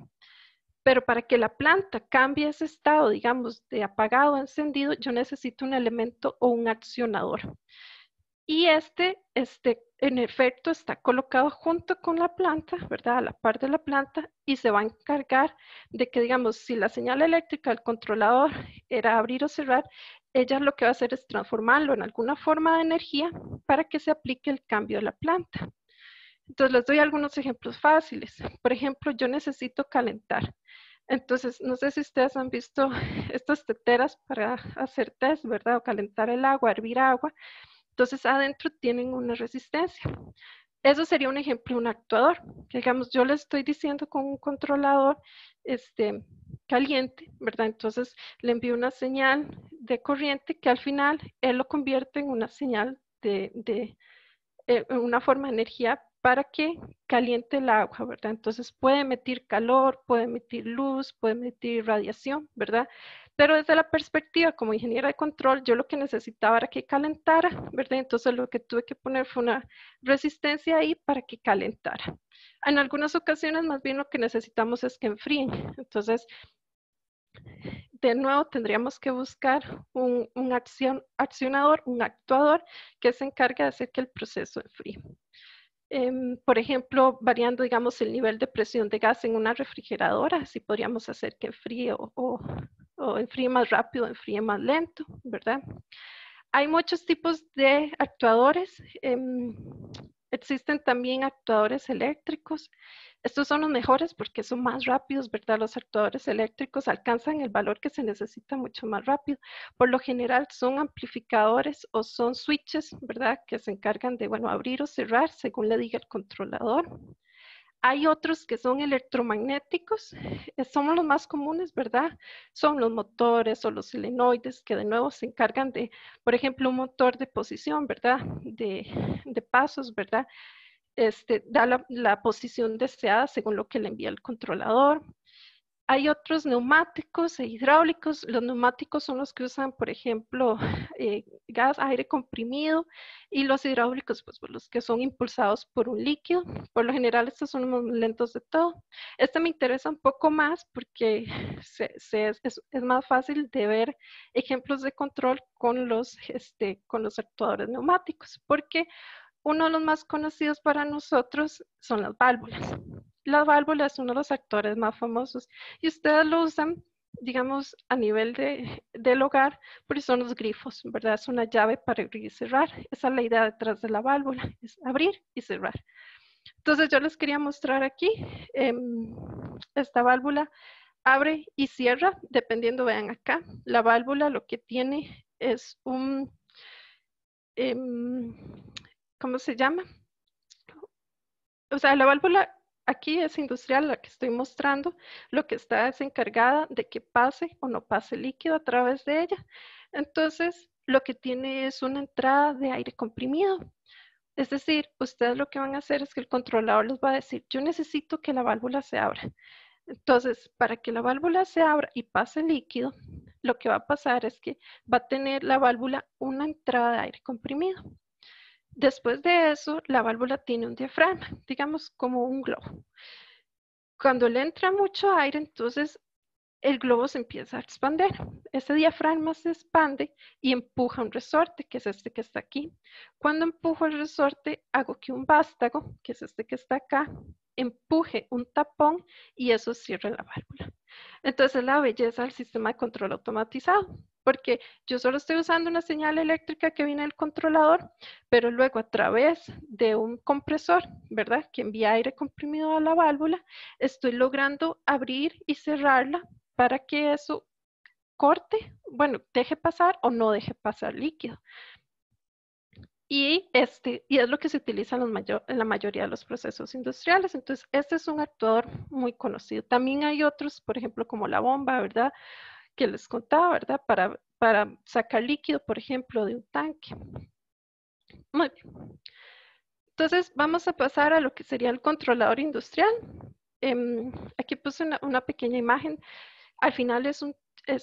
Pero para que la planta cambie ese estado, digamos, de apagado a encendido, yo necesito un elemento o un accionador. Y en efecto, está colocado junto con la planta, ¿verdad? A la par de la planta, y se va a encargar de que, digamos, si la señal eléctrica del controlador era abrir o cerrar, ella lo que va a hacer es transformarlo en alguna forma de energía para que se aplique el cambio de la planta. Entonces, les doy algunos ejemplos fáciles. Por ejemplo, yo necesito calentar. Entonces, no sé si ustedes han visto estas teteras para hacer test, ¿verdad? O calentar el agua, hervir agua. Entonces, adentro tienen una resistencia. Eso sería un ejemplo de un actuador. Que, digamos, yo le estoy diciendo con un controlador caliente, ¿verdad? Entonces, le envío una señal de corriente que al final él lo convierte en una señal una forma de energía para que caliente el agua, ¿verdad? Entonces puede emitir calor, puede emitir luz, puede emitir radiación, ¿verdad? Pero desde la perspectiva como ingeniera de control, yo lo que necesitaba era que calentara, ¿verdad? Entonces lo que tuve que poner fue una resistencia ahí para que calentara. En algunas ocasiones más bien lo que necesitamos es que enfríen. Entonces, de nuevo tendríamos que buscar un accionador, un actuador que se encargue de hacer que el proceso enfríe. Por ejemplo, variando, digamos, el nivel de presión de gas en una refrigeradora, así podríamos hacer que enfríe o enfríe más rápido, enfríe más lento, ¿verdad? Hay muchos tipos de actuadores. Existen también actuadores eléctricos. Estos son los mejores porque son más rápidos, ¿verdad? Los actuadores eléctricos alcanzan el valor que se necesita mucho más rápido. Por lo general son amplificadores o son switches, ¿verdad? Que se encargan de, bueno, abrir o cerrar según le diga el controlador. Hay otros que son electromagnéticos, son los más comunes, ¿verdad? Son los motores o los solenoides que de nuevo se encargan de, por ejemplo, un motor de posición, ¿verdad? De pasos, ¿verdad? Da la posición deseada según lo que le envía el controlador. Hay otros neumáticos e hidráulicos. Los neumáticos son los que usan, por ejemplo, gas, aire comprimido, y los hidráulicos, pues los que son impulsados por un líquido. Por lo general, estos son los más lentos de todo. Este me interesa un poco más porque es más fácil de ver ejemplos de control con los actuadores neumáticos, porque uno de los más conocidos para nosotros son las válvulas. La válvula es uno de los actores más famosos y ustedes lo usan, digamos, a nivel del hogar, porque son los grifos, ¿verdad? Es una llave para abrir y cerrar. Esa es la idea detrás de la válvula, es abrir y cerrar. Entonces yo les quería mostrar aquí, esta válvula abre y cierra, dependiendo, vean acá, la válvula lo que tiene es un... ¿cómo se llama? O sea, la válvula aquí es industrial, la que estoy mostrando, lo que está es encargada de que pase o no pase líquido a través de ella. Entonces, lo que tiene es una entrada de aire comprimido. Es decir, ustedes lo que van a hacer es que el controlador les va a decir, yo necesito que la válvula se abra. Entonces, para que la válvula se abra y pase líquido, lo que va a pasar es que va a tener la válvula una entrada de aire comprimido. Después de eso, la válvula tiene un diafragma, digamos como un globo. Cuando le entra mucho aire, entonces el globo se empieza a expandir. Ese diafragma se expande y empuja un resorte, que es este que está aquí. Cuando empujo el resorte, hago que un vástago, que es este que está acá, empuje un tapón y eso cierra la válvula. Entonces, la belleza del sistema de control automatizado, porque yo solo estoy usando una señal eléctrica que viene del controlador, pero luego a través de un compresor, ¿verdad?, que envía aire comprimido a la válvula, estoy logrando abrir y cerrarla para que eso corte, bueno, deje pasar o no deje pasar líquido. Y es lo que se utiliza en la mayoría de los procesos industriales. Entonces, este es un actuador muy conocido. También hay otros, por ejemplo, como la bomba, ¿verdad?, que les contaba, ¿verdad?, para sacar líquido, por ejemplo, de un tanque. Muy bien. Entonces, vamos a pasar a lo que sería el controlador industrial. Aquí puse una pequeña imagen. Al final es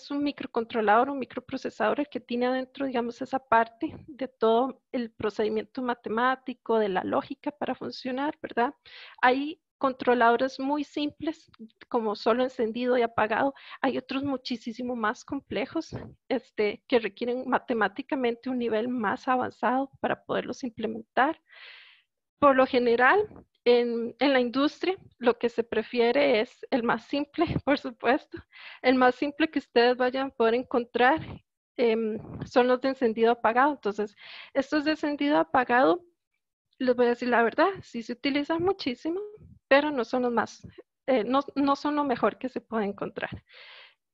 un microcontrolador, un microprocesador el que tiene adentro, digamos, esa parte de todo el procedimiento matemático, de la lógica para funcionar, ¿verdad? Hay controladores muy simples, como solo encendido y apagado. Hay otros muchísimo más complejos, que requieren matemáticamente un nivel más avanzado para poderlos implementar. Por lo general, en la industria, lo que se prefiere es el más simple, por supuesto. El más simple que ustedes vayan a poder encontrar son los de encendido apagado. Entonces, estos de encendido apagado, les voy a decir la verdad, sí se utilizan muchísimo, pero no son los más, no son lo mejor que se puede encontrar.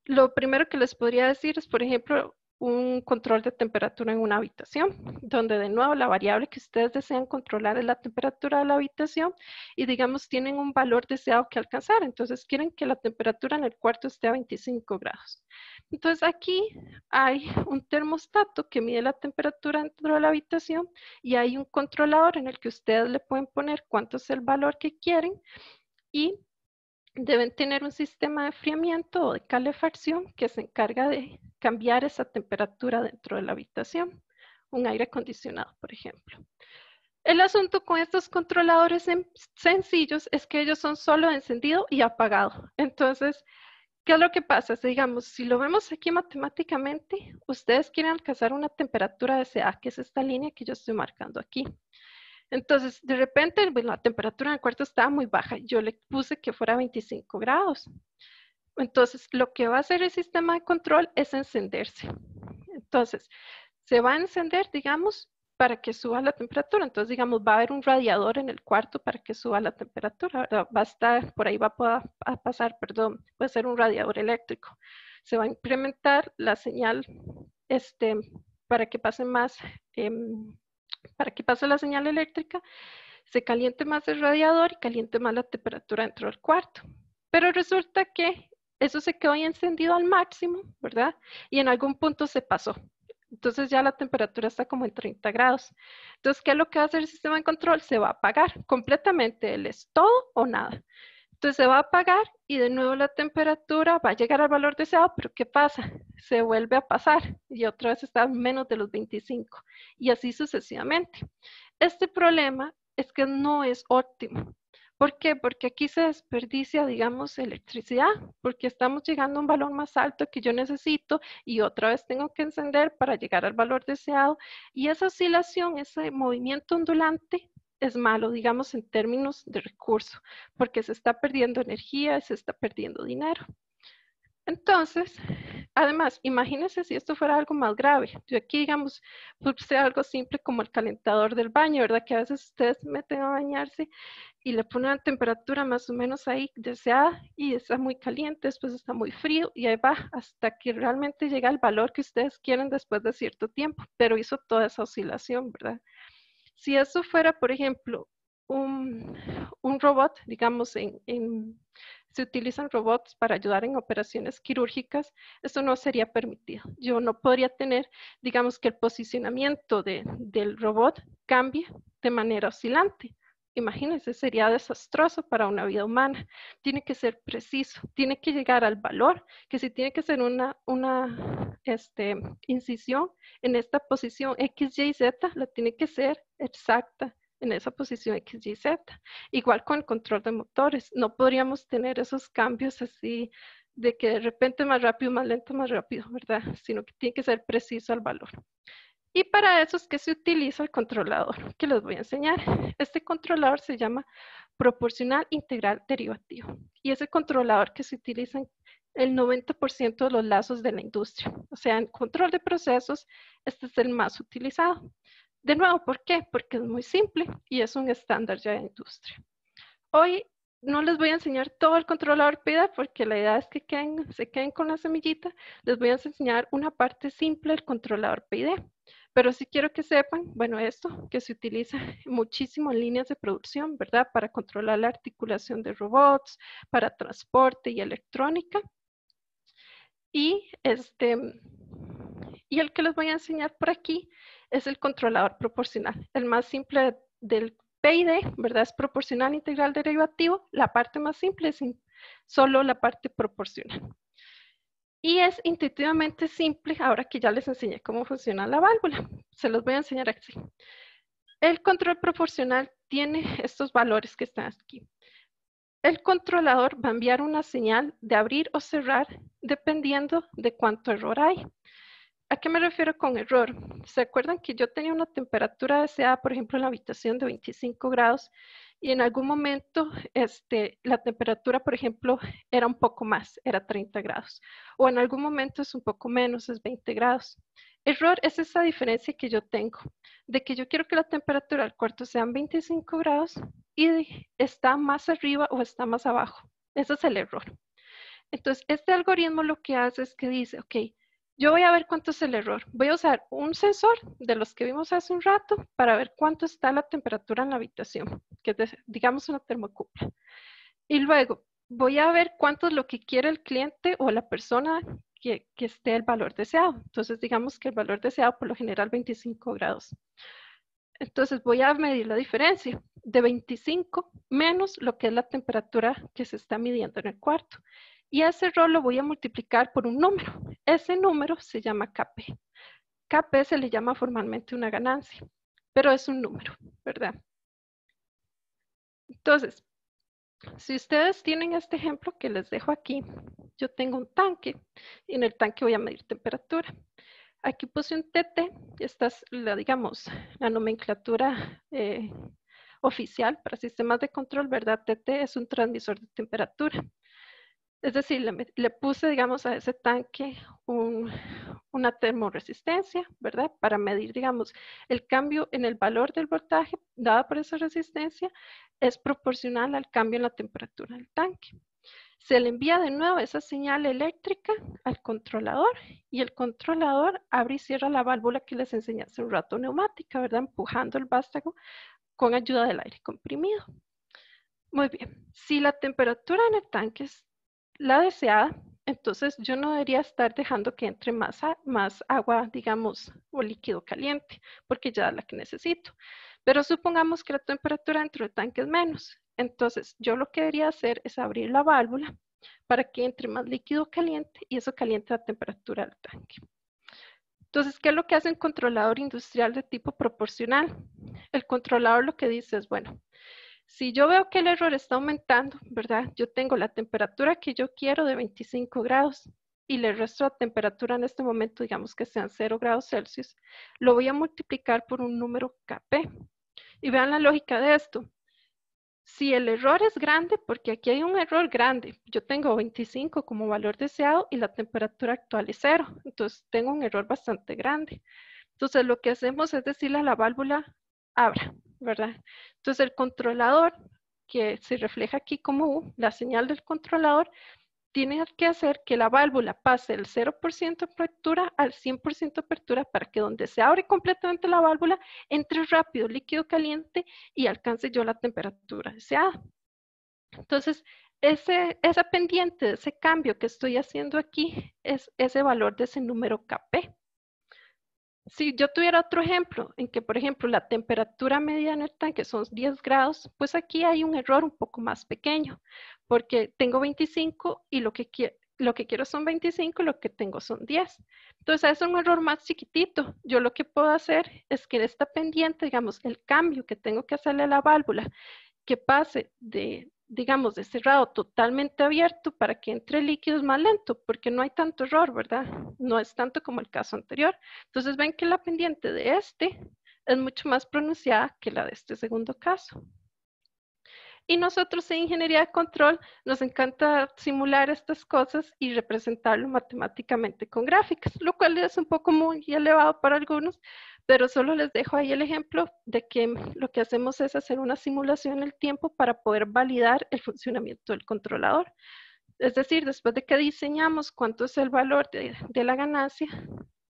Lo primero que les podría decir es, por ejemplo, un control de temperatura en una habitación, donde de nuevo la variable que ustedes desean controlar es la temperatura de la habitación y digamos tienen un valor deseado que alcanzar. Entonces quieren que la temperatura en el cuarto esté a 25 grados. Entonces aquí hay un termostato que mide la temperatura dentro de la habitación y hay un controlador en el que ustedes le pueden poner cuánto es el valor que quieren y deben tener un sistema de enfriamiento o de calefacción que se encarga de cambiar esa temperatura dentro de la habitación. Un aire acondicionado, por ejemplo. El asunto con estos controladores sencillos es que ellos son solo de encendido y apagado. Entonces, ¿qué es lo que pasa? Digamos, si lo vemos aquí matemáticamente, ustedes quieren alcanzar una temperatura deseada, que es esta línea que yo estoy marcando aquí. Entonces, de repente, bueno, la temperatura en el cuarto estaba muy baja. Yo le puse que fuera 25 grados. Entonces, lo que va a hacer el sistema de control es encenderse. Entonces, se va a encender, digamos, para que suba la temperatura. Entonces, digamos, va a haber un radiador en el cuarto para que suba la temperatura, ¿verdad? Va a estar, por ahí va a pasar, perdón, puede ser un radiador eléctrico. Se va a incrementar la señal para que pase más, para que pase la señal eléctrica, se caliente más el radiador y caliente más la temperatura dentro del cuarto. Pero resulta que eso se quedó ahí encendido al máximo, ¿verdad? Y en algún punto se pasó. Entonces ya la temperatura está como en 30 grados. Entonces, ¿qué es lo que va a hacer el sistema de control? Se va a apagar completamente. Él es todo o nada. Entonces se va a apagar y de nuevo la temperatura va a llegar al valor deseado, pero ¿qué pasa? Se vuelve a pasar y otra vez está menos de los 25 y así sucesivamente. Este problema es que no es óptimo. ¿Por qué? Porque aquí se desperdicia, digamos, electricidad, porque estamos llegando a un valor más alto que yo necesito y otra vez tengo que encender para llegar al valor deseado. Y esa oscilación, ese movimiento ondulante es malo, digamos, en términos de recurso, porque se está perdiendo energía, se está perdiendo dinero. Entonces, además, imagínense si esto fuera algo más grave. Yo aquí, digamos, puse algo simple como el calentador del baño, ¿verdad? Que a veces ustedes se meten a bañarse y le ponen la temperatura más o menos ahí deseada y está muy caliente, después está muy frío y ahí va hasta que realmente llega al valor que ustedes quieren después de cierto tiempo, pero hizo toda esa oscilación, ¿verdad? Si eso fuera, por ejemplo, un robot, digamos, se utilizan robots para ayudar en operaciones quirúrgicas, eso no sería permitido. Yo no podría tener, digamos, que el posicionamiento del robot cambie de manera oscilante. Imagínense, sería desastroso para una vida humana. Tiene que ser preciso, tiene que llegar al valor, que si tiene que ser una incisión en esta posición X, Y, Z, la tiene que ser exacta en esa posición X, Y, Z. Igual con el control de motores, no podríamos tener esos cambios así de que de repente más rápido, más lento, más rápido, ¿verdad? Sino que tiene que ser preciso al valor. Y para eso es que se utiliza el controlador, que les voy a enseñar. Este controlador se llama proporcional integral derivativo. Y es el controlador que se utiliza en el 90% de los lazos de la industria. O sea, en control de procesos, este es el más utilizado. De nuevo, ¿por qué? Porque es muy simple y es un estándar ya de industria. Hoy no les voy a enseñar todo el controlador PIDA porque la idea es que se queden con la semillita. Les voy a enseñar una parte simple del controlador PID. Pero sí quiero que sepan, bueno, esto que se utiliza muchísimo en líneas de producción, ¿verdad? Para controlar la articulación de robots, para transporte y electrónica. Y el que les voy a enseñar por aquí es el controlador proporcional. El más simple del PID, ¿verdad? Es proporcional integral derivativo. La parte más simple es solo la parte proporcional. Y es intuitivamente simple, ahora que ya les enseñé cómo funciona la válvula. Se los voy a enseñar aquí. El control proporcional tiene estos valores que están aquí. El controlador va a enviar una señal de abrir o cerrar dependiendo de cuánto error hay. ¿A qué me refiero con error? ¿Se acuerdan que yo tenía una temperatura deseada, por ejemplo, en la habitación de 25 grados y en algún momento la temperatura, por ejemplo, era un poco más, era 30 grados? O en algún momento es un poco menos, es 20 grados. Error es esa diferencia que yo tengo, de que yo quiero que la temperatura del cuarto sean 25 grados y está más arriba o está más abajo. Ese es el error. Entonces, este algoritmo lo que hace es que dice, ok, yo voy a ver cuánto es el error. Voy a usar un sensor de los que vimos hace un rato para ver cuánto está la temperatura en la habitación, que es, digamos, una termocupla. Y luego voy a ver cuánto es lo que quiere el cliente o la persona que esté el valor deseado. Entonces, digamos que el valor deseado por lo general 25 grados. Entonces voy a medir la diferencia de 25 menos lo que es la temperatura que se está midiendo en el cuarto. Y ese error lo voy a multiplicar por un número. Ese número se llama KP. KP se le llama formalmente una ganancia, pero es un número, ¿verdad? Entonces, si ustedes tienen este ejemplo que les dejo aquí, yo tengo un tanque y en el tanque voy a medir temperatura. Aquí puse un TT, esta es digamos, la nomenclatura oficial para sistemas de control, ¿verdad? TT es un transmisor de temperatura. Es decir, le puse, digamos, a ese tanque una termoresistencia, ¿verdad? Para medir, digamos, el cambio en el valor del voltaje dado por esa resistencia es proporcional al cambio en la temperatura del tanque. Se le envía de nuevo esa señal eléctrica al controlador y el controlador abre y cierra la válvula que les enseñé hace un rato neumática, ¿verdad? Empujando el vástago con ayuda del aire comprimido. Muy bien, si la temperatura en el tanque es la deseada, entonces yo no debería estar dejando que entre más agua, digamos, o líquido caliente, porque ya es la que necesito. Pero supongamos que la temperatura dentro del tanque es menos. Entonces yo lo que debería hacer es abrir la válvula para que entre más líquido caliente y eso caliente la temperatura del tanque. Entonces, ¿qué es lo que hace un controlador industrial de tipo proporcional? El controlador lo que dice es, bueno, si yo veo que el error está aumentando, ¿verdad? Yo tengo la temperatura que yo quiero de 25 grados y le resto la temperatura en este momento, digamos que sean 0 grados Celsius, lo voy a multiplicar por un número Kp. Y vean la lógica de esto. Si el error es grande, porque aquí hay un error grande, yo tengo 25 como valor deseado y la temperatura actual es 0, entonces tengo un error bastante grande. Entonces lo que hacemos es decirle a la válvula, abra, ¿verdad? Entonces el controlador, que se refleja aquí como U, la señal del controlador, tiene que hacer que la válvula pase del 0% de apertura al 100% de apertura para que donde se abre completamente la válvula, entre rápido líquido caliente y alcance yo la temperatura deseada. Entonces, esa pendiente de ese cambio que estoy haciendo aquí es ese valor de ese número Kp. Si yo tuviera otro ejemplo, en que por ejemplo la temperatura media en el tanque son 10 grados, pues aquí hay un error un poco más pequeño, porque tengo 25 y lo que quiero son 25 y lo que tengo son 10. Entonces es un error más chiquitito. Yo lo que puedo hacer es que en esta pendiente, digamos, el cambio que tengo que hacerle a la válvula, que pase de, digamos, de cerrado totalmente abierto para que entre líquido es más lento, porque no hay tanto error, ¿verdad? No es tanto como el caso anterior. Entonces ven que la pendiente de este es mucho más pronunciada que la de este segundo caso. Y nosotros en Ingeniería de Control nos encanta simular estas cosas y representarlo matemáticamente con gráficas, lo cual es un poco muy elevado para algunos, pero solo les dejo ahí el ejemplo de que lo que hacemos es hacer una simulación en el tiempo para poder validar el funcionamiento del controlador. Es decir, después de que diseñamos cuánto es el valor de la ganancia,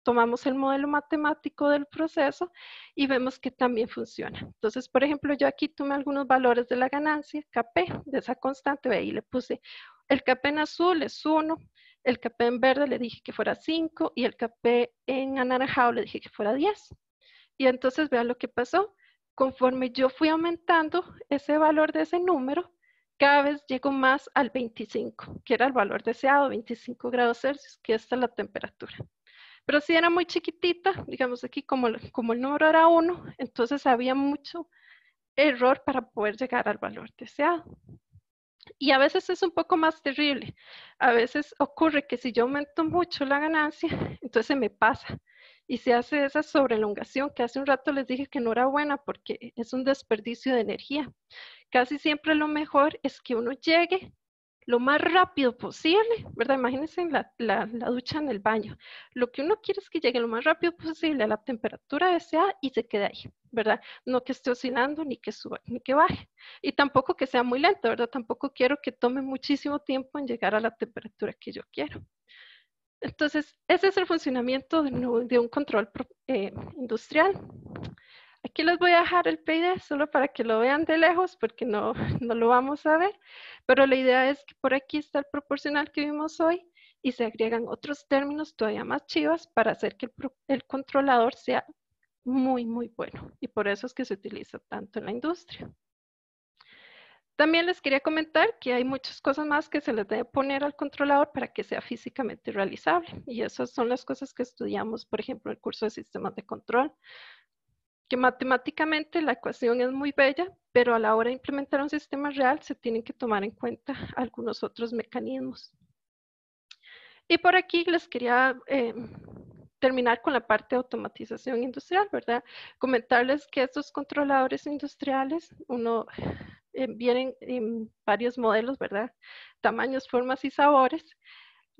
tomamos el modelo matemático del proceso y vemos que también funciona. Entonces, por ejemplo, yo aquí tomé algunos valores de la ganancia, Kp, de esa constante, ahí le puse el Kp en azul es 1, el Kp en verde le dije que fuera 5 y el Kp en anaranjado le dije que fuera 10. Y entonces vean lo que pasó. Conforme yo fui aumentando ese valor de ese número, cada vez llego más al 25, que era el valor deseado, 25 grados Celsius, que esta es la temperatura. Pero si era muy chiquitita, digamos aquí como el número era 1, entonces había mucho error para poder llegar al valor deseado. Y a veces es un poco más terrible. A veces ocurre que si yo aumento mucho la ganancia, entonces se me pasa. Y se hace esa sobrelongación que hace un rato les dije que no era buena porque es un desperdicio de energía. Casi siempre lo mejor es que uno llegue lo más rápido posible, ¿verdad? Imagínense en la ducha en el baño. Lo que uno quiere es que llegue lo más rápido posible a la temperatura deseada y se quede ahí, ¿verdad? No que esté oscilando, ni que suba, ni que baje. Y tampoco que sea muy lento, ¿verdad? Tampoco quiero que tome muchísimo tiempo en llegar a la temperatura que yo quiero. Entonces, ese es el funcionamiento de un control industrial. Aquí les voy a dejar el PDF solo para que lo vean de lejos porque no lo vamos a ver, pero la idea es que por aquí está el proporcional que vimos hoy y se agregan otros términos todavía más chivas para hacer que el controlador sea muy, muy bueno y por eso es que se utiliza tanto en la industria. También les quería comentar que hay muchas cosas más que se les debe poner al controlador para que sea físicamente realizable y esas son las cosas que estudiamos, por ejemplo, en el curso de sistemas de control. Que matemáticamente la ecuación es muy bella, pero a la hora de implementar un sistema real se tienen que tomar en cuenta algunos otros mecanismos. Y por aquí les quería terminar con la parte de automatización industrial, ¿verdad? Comentarles que estos controladores industriales, uno vienen en varios modelos, ¿verdad? Tamaños, formas y sabores.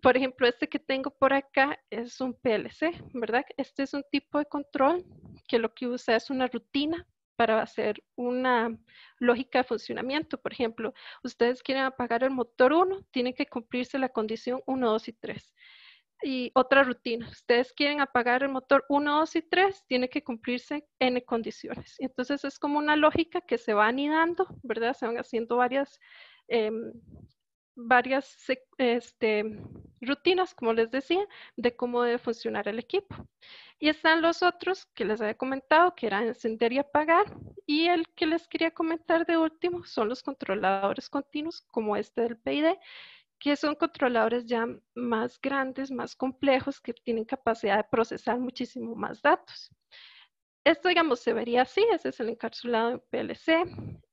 Por ejemplo, este que tengo por acá es un PLC, ¿verdad? Este es un tipo de control que lo que usa es una rutina para hacer una lógica de funcionamiento. Por ejemplo, ustedes quieren apagar el motor 1, tiene que cumplirse la condición 1, 2 y 3. Y otra rutina, ustedes quieren apagar el motor 1, 2 y 3, tiene que cumplirse N condiciones. Entonces es como una lógica que se va anidando, ¿verdad? Se van haciendo varias rutinas, como les decía, de cómo debe funcionar el equipo. Y están los otros que les había comentado, que eran encender y apagar. Y el que les quería comentar de último son los controladores continuos, como este del PID, que son controladores ya más grandes, más complejos, que tienen capacidad de procesar muchísimo más datos. Esto, digamos, se vería así. Ese es el encapsulado en PLC.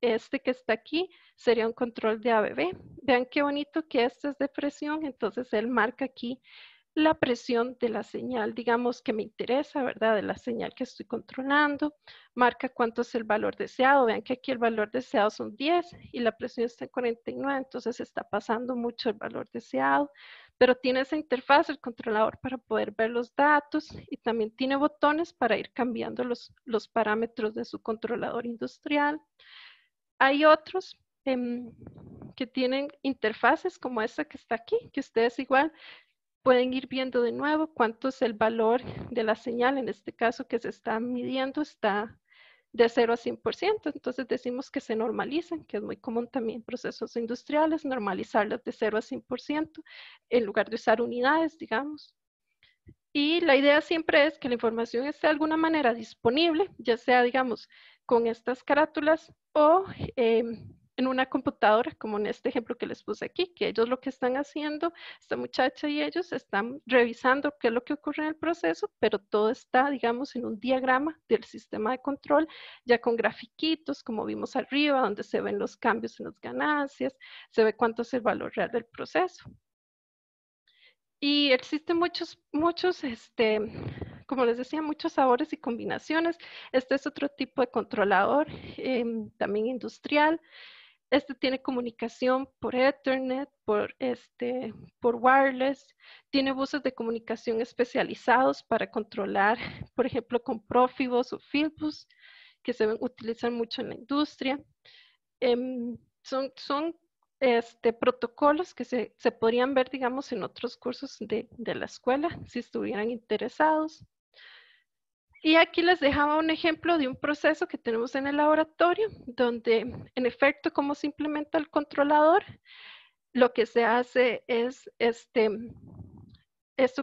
Este que está aquí sería un control de ABB. Vean qué bonito que este es de presión. Entonces, él marca aquí la presión de la señal, digamos, que me interesa, ¿verdad? De la señal que estoy controlando. Marca cuánto es el valor deseado. Vean que aquí el valor deseado son 10 y la presión está en 49. Entonces, está pasando mucho el valor deseado. Pero tiene esa interfaz, el controlador, para poder ver los datos, y también tiene botones para ir cambiando los parámetros de su controlador industrial. Hay otros que tienen interfaces como esta que está aquí, que ustedes igual pueden ir viendo de nuevo cuánto es el valor de la señal. En este caso que se está midiendo está de 0 a 100%, entonces decimos que se normalizan, que es muy común también en procesos industriales, normalizarlas de 0 a 100%, en lugar de usar unidades, digamos. Y la idea siempre es que la información esté de alguna manera disponible, ya sea, digamos, con estas carátulas o en una computadora, como en este ejemplo que les puse aquí, que ellos lo que están haciendo, esta muchacha y ellos están revisando qué es lo que ocurre en el proceso, pero todo está, digamos, en un diagrama del sistema de control, ya con grafiquitos, como vimos arriba, donde se ven los cambios en las ganancias, se ve cuánto es el valor real del proceso. Y existen muchos, como les decía, muchos sabores y combinaciones. Este es otro tipo de controlador, también industrial. Este tiene comunicación por Ethernet, por wireless. Tiene buses de comunicación especializados para controlar, por ejemplo, con Profibus o Fieldbus, que se utilizan mucho en la industria. Son protocolos que se podrían ver, digamos, en otros cursos de la escuela, si estuvieran interesados. Y aquí les dejaba un ejemplo de un proceso que tenemos en el laboratorio, donde, en efecto, cómo se implementa el controlador. Lo que se hace es esto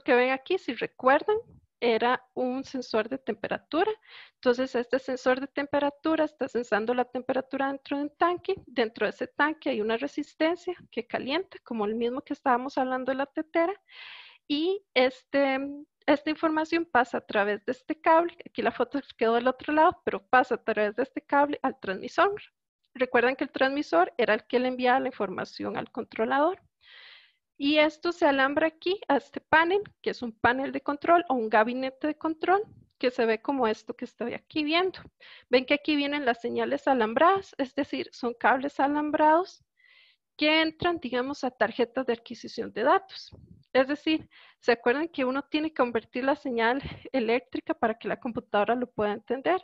que ven aquí, si recuerdan, era un sensor de temperatura. Entonces, este sensor de temperatura está sensando la temperatura dentro de un tanque. Dentro de ese tanque hay una resistencia que calienta, como el mismo que estábamos hablando de la tetera. Y esta información pasa a través de este cable. Aquí la foto quedó del otro lado, pero pasa a través de este cable al transmisor. Recuerdan que el transmisor era el que le enviaba la información al controlador. Y esto se alambra aquí a este panel, que es un panel de control o un gabinete de control, que se ve como esto que estoy aquí viendo. Ven que aquí vienen las señales alambradas, es decir, son cables alambrados que entran, digamos, a tarjetas de adquisición de datos. Es decir, ¿se acuerdan que uno tiene que convertir la señal eléctrica para que la computadora lo pueda entender?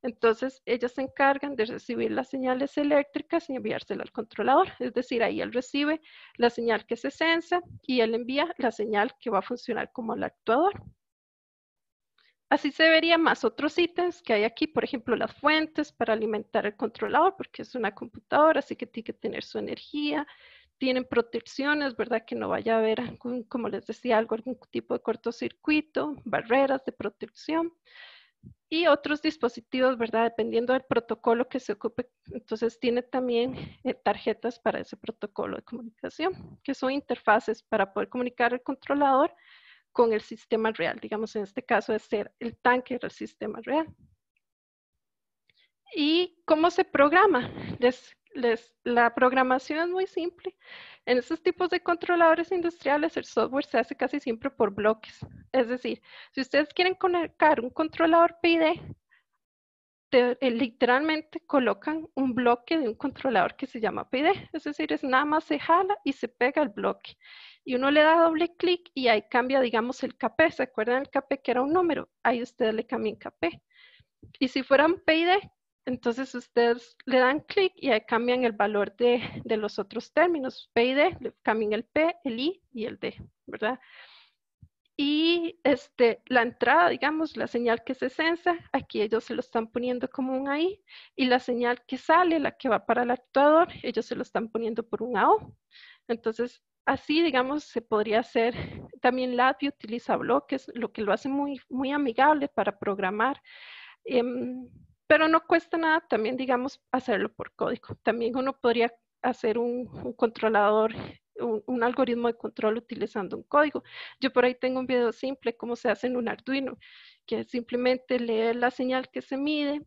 Entonces, ellas se encargan de recibir las señales eléctricas y enviárselas al controlador. Es decir, ahí él recibe la señal que se sensa y él envía la señal que va a funcionar como el actuador. Así se verían más otros ítems que hay aquí, por ejemplo, las fuentes para alimentar el controlador, porque es una computadora, así que tiene que tener su energía. Tienen protecciones, ¿verdad? Que no vaya a haber, como les decía, algún tipo de cortocircuito, barreras de protección. Y otros dispositivos, ¿verdad? Dependiendo del protocolo que se ocupe. Entonces tiene también tarjetas para ese protocolo de comunicación, que son interfaces para poder comunicar el controlador con el sistema real. Digamos, en este caso es el tanque del sistema real. ¿Y cómo se programa? La programación es muy simple. En estos tipos de controladores industriales, el software se hace casi siempre por bloques. Es decir, si ustedes quieren conectar un controlador PID, literalmente colocan un un bloque de un controlador que se llama PID. Es decir, es nada más se jala y se pega el bloque. Y uno le da doble clic y ahí cambia, digamos, el KP. ¿Se acuerdan el KP que era un número? Ahí ustedes le cambian KP. Y si fueran PID, entonces ustedes le dan clic y ahí cambian el valor de los otros términos. PID, le cambian el P, el I y el D, ¿verdad? Y la entrada, digamos, la señal que se censa, aquí ellos se lo están poniendo como un AI, y la señal que sale, la que va para el actuador, ellos se lo están poniendo por un AO. Entonces, así, digamos, se podría hacer. También LATVIE utiliza bloques, lo que lo hace muy, muy amigable para programar. Pero no cuesta nada también, digamos, hacerlo por código. También uno podría hacer un controlador, un algoritmo de control utilizando un código. Yo por ahí tengo un video simple cómo se hace en un Arduino, que es simplemente leer la señal que se mide,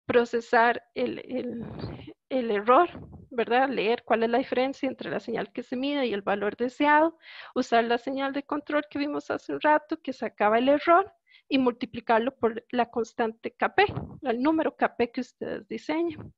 procesar el error, ¿verdad? Leer cuál es la diferencia entre la señal que se mide y el valor deseado, usar la señal de control que vimos hace un rato que sacaba el error y multiplicarlo por la constante KP, el número KP que ustedes diseñen.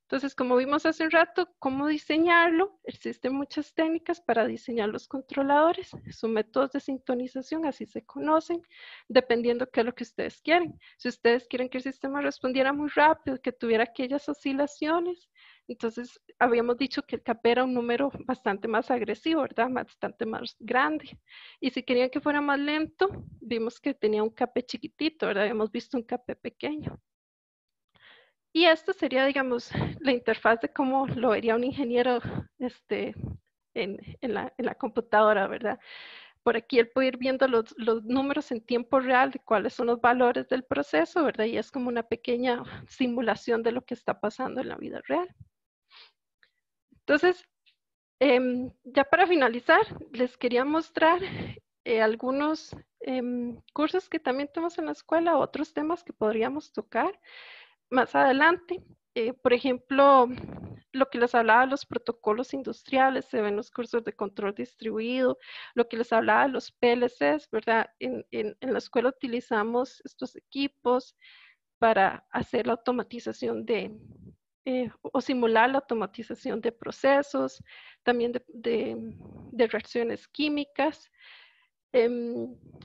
Entonces, como vimos hace un rato, cómo diseñarlo, existen muchas técnicas para diseñar los controladores. Son métodos de sintonización, así se conocen, dependiendo qué es lo que ustedes quieren. Si ustedes quieren que el sistema respondiera muy rápido, que tuviera aquellas oscilaciones, entonces habíamos dicho que el KP era un número bastante más agresivo, ¿verdad? Bastante más grande. Y si querían que fuera más lento, vimos que tenía un KP chiquitito, ¿verdad? Habíamos visto un KP pequeño. Y esto sería, digamos, la interfaz de cómo lo vería un ingeniero en la computadora, ¿verdad? Por aquí él puede ir viendo los números en tiempo real de cuáles son los valores del proceso, ¿verdad? Y es como una pequeña simulación de lo que está pasando en la vida real. Entonces, ya para finalizar, les quería mostrar algunos cursos que también tenemos en la escuela, otros temas que podríamos tocar más adelante. Por ejemplo, lo que les hablaba de los protocolos industriales, se ven los cursos de control distribuido, lo que les hablaba de los PLCs, ¿verdad? En la escuela utilizamos estos equipos para hacer la automatización o simular la automatización de procesos, también de reacciones químicas.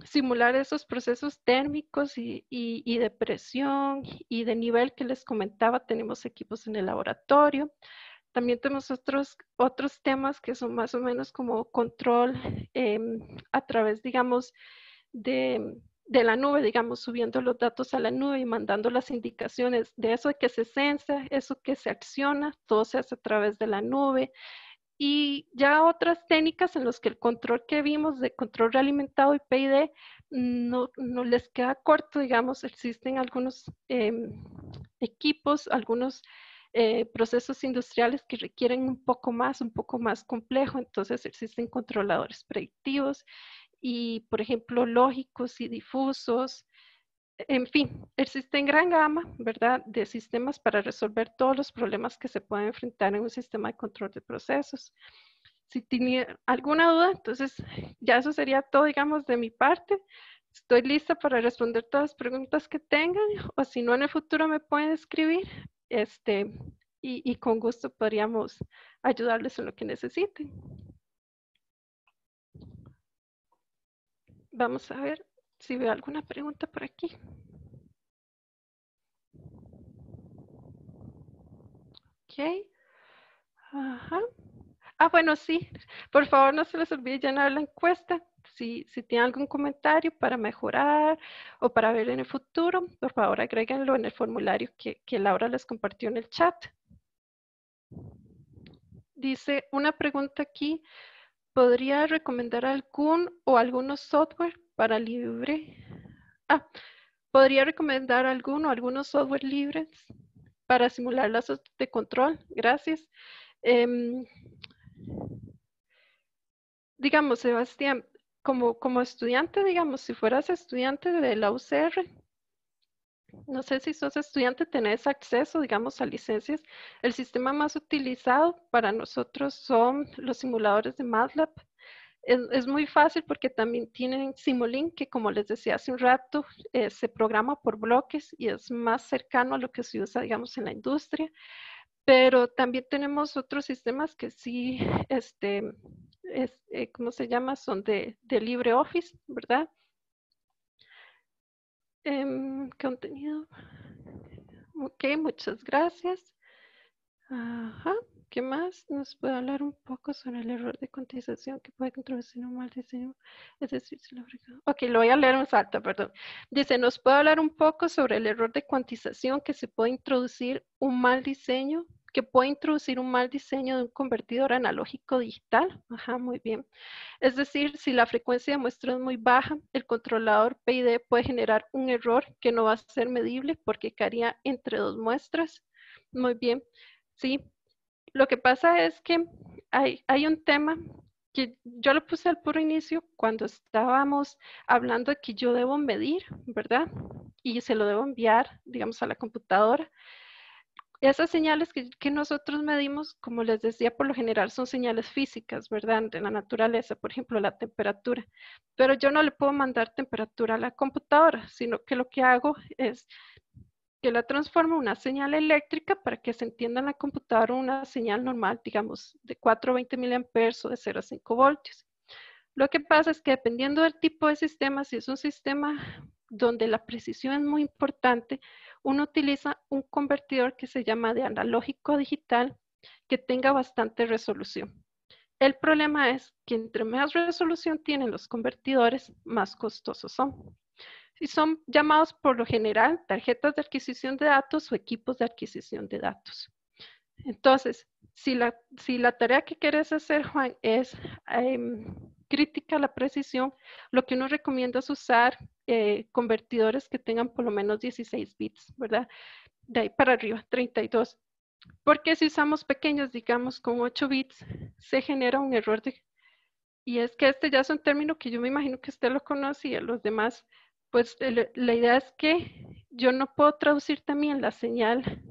Simular esos procesos térmicos y de presión y de nivel que les comentaba. Tenemos equipos en el laboratorio. También tenemos otros temas que son más o menos como control a través, digamos, de la nube, digamos, subiendo los datos a la nube y mandando las indicaciones de eso que se censa, eso que se acciona, todo se hace a través de la nube. Y ya otras técnicas en las que el control que vimos de control realimentado y PID no les queda corto, digamos, existen algunos equipos, algunos procesos industriales que requieren un poco más complejo, entonces existen controladores predictivos y, por ejemplo, lógicos y difusos. En fin, existen gran gama, ¿verdad?, de sistemas para resolver todos los problemas que se pueden enfrentar en un sistema de control de procesos. Si tiene alguna duda, entonces ya eso sería todo, digamos, de mi parte. Estoy lista para responder todas las preguntas que tengan, o si no, en el futuro me pueden escribir, y con gusto podríamos ayudarles en lo que necesiten. Vamos a ver si veo alguna pregunta por aquí. Ok. Ajá. Ah, bueno, sí. Por favor, no se les olvide llenar la encuesta. Si tienen algún comentario para mejorar o para ver en el futuro, por favor, agréguenlo en el formulario que Laura les compartió en el chat. Dice una pregunta aquí. ¿Podría recomendar algún o algunos software para libre? ¿Podría recomendar algún o algunos software libres para simular lazos de control? Gracias. Digamos, Sebastián, como estudiante, digamos, si fueras estudiante de la UCR, no sé si sos estudiante, tenés acceso, digamos, a licencias. El sistema más utilizado para nosotros son los simuladores de MATLAB. Es muy fácil porque también tienen Simulink, que como les decía hace un rato, se programa por bloques y es más cercano a lo que se usa, digamos, en la industria. Pero también tenemos otros sistemas que sí, ¿cómo se llama? Son de LibreOffice, ¿verdad? Contenido. Ok, muchas gracias. Ajá. ¿Qué más? ¿Nos puede hablar un poco sobre el error de cuantización que puede introducir un mal diseño? Es decir, si lo... Ok, lo voy a leer en salta, perdón. Dice, ¿nos puede hablar un poco sobre el error de cuantización que se puede introducir un mal diseño? Que puede introducir un mal diseño de un convertidor analógico digital. Ajá, muy bien. Es decir, si la frecuencia de muestra es muy baja, el controlador PID puede generar un error que no va a ser medible porque caería entre dos muestras. Muy bien, sí. Lo que pasa es que hay un tema que yo lo puse al puro inicio cuando estábamos hablando de que yo debo medir, ¿verdad? Y se lo debo enviar, digamos, a la computadora. Esas señales que nosotros medimos, como les decía, por lo general son señales físicas, ¿verdad? De la naturaleza, por ejemplo, la temperatura. Pero yo no le puedo mandar temperatura a la computadora, sino que lo que hago es que la transforma una señal eléctrica para que se entienda en la computadora una señal normal, digamos, de 420 miliamperes o de 0 a 5 voltios. Lo que pasa es que dependiendo del tipo de sistema, si es un sistema donde la precisión es muy importante, uno utiliza un convertidor que se llama de analógico a digital que tenga bastante resolución. El problema es que entre más resolución tienen los convertidores, más costosos son. Y son llamados por lo general tarjetas de adquisición de datos o equipos de adquisición de datos. Entonces, si la tarea que quieres hacer, Juan, es crítica a la precisión, lo que uno recomienda es usar convertidores que tengan por lo menos 16 bits, ¿verdad? De ahí para arriba, 32. Porque si usamos pequeños, digamos, con 8 bits, se genera un error de... Y es que este ya es un término que yo me imagino que usted lo conoce y a los demás, pues la idea es que yo no puedo traducir también la señal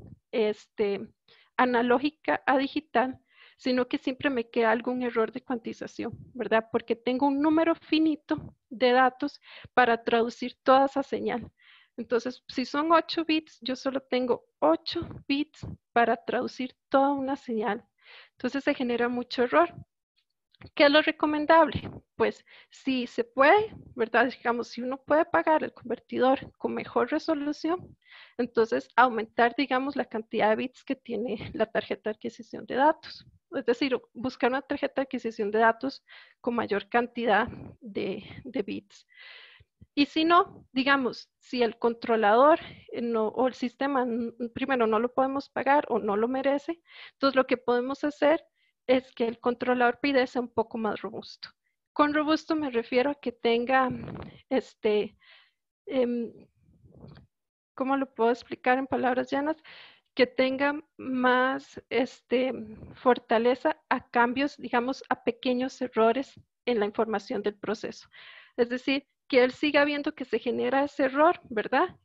analógica a digital, sino que siempre me queda algún error de cuantización, ¿verdad? Porque tengo un número finito de datos para traducir toda esa señal. Entonces, si son 8 bits, yo solo tengo 8 bits para traducir toda una señal. Entonces se genera mucho error. ¿Qué es lo recomendable? Pues si se puede, ¿verdad? Digamos, si uno puede pagar el convertidor con mejor resolución, entonces aumentar, digamos, la cantidad de bits que tiene la tarjeta de adquisición de datos. Es decir, buscar una tarjeta de adquisición de datos con mayor cantidad de bits. Y si no, digamos, si el controlador o el sistema primero no lo podemos pagar o no lo merece, entonces lo que podemos hacer es que el controlador PID sea un poco más robusto. Con robusto me refiero a que tenga, ¿cómo lo puedo explicar en palabras llanas? Que tenga más fortaleza a cambios, digamos, a pequeños errores en la información del proceso. Es decir, que él siga viendo que se genera ese error, ¿verdad?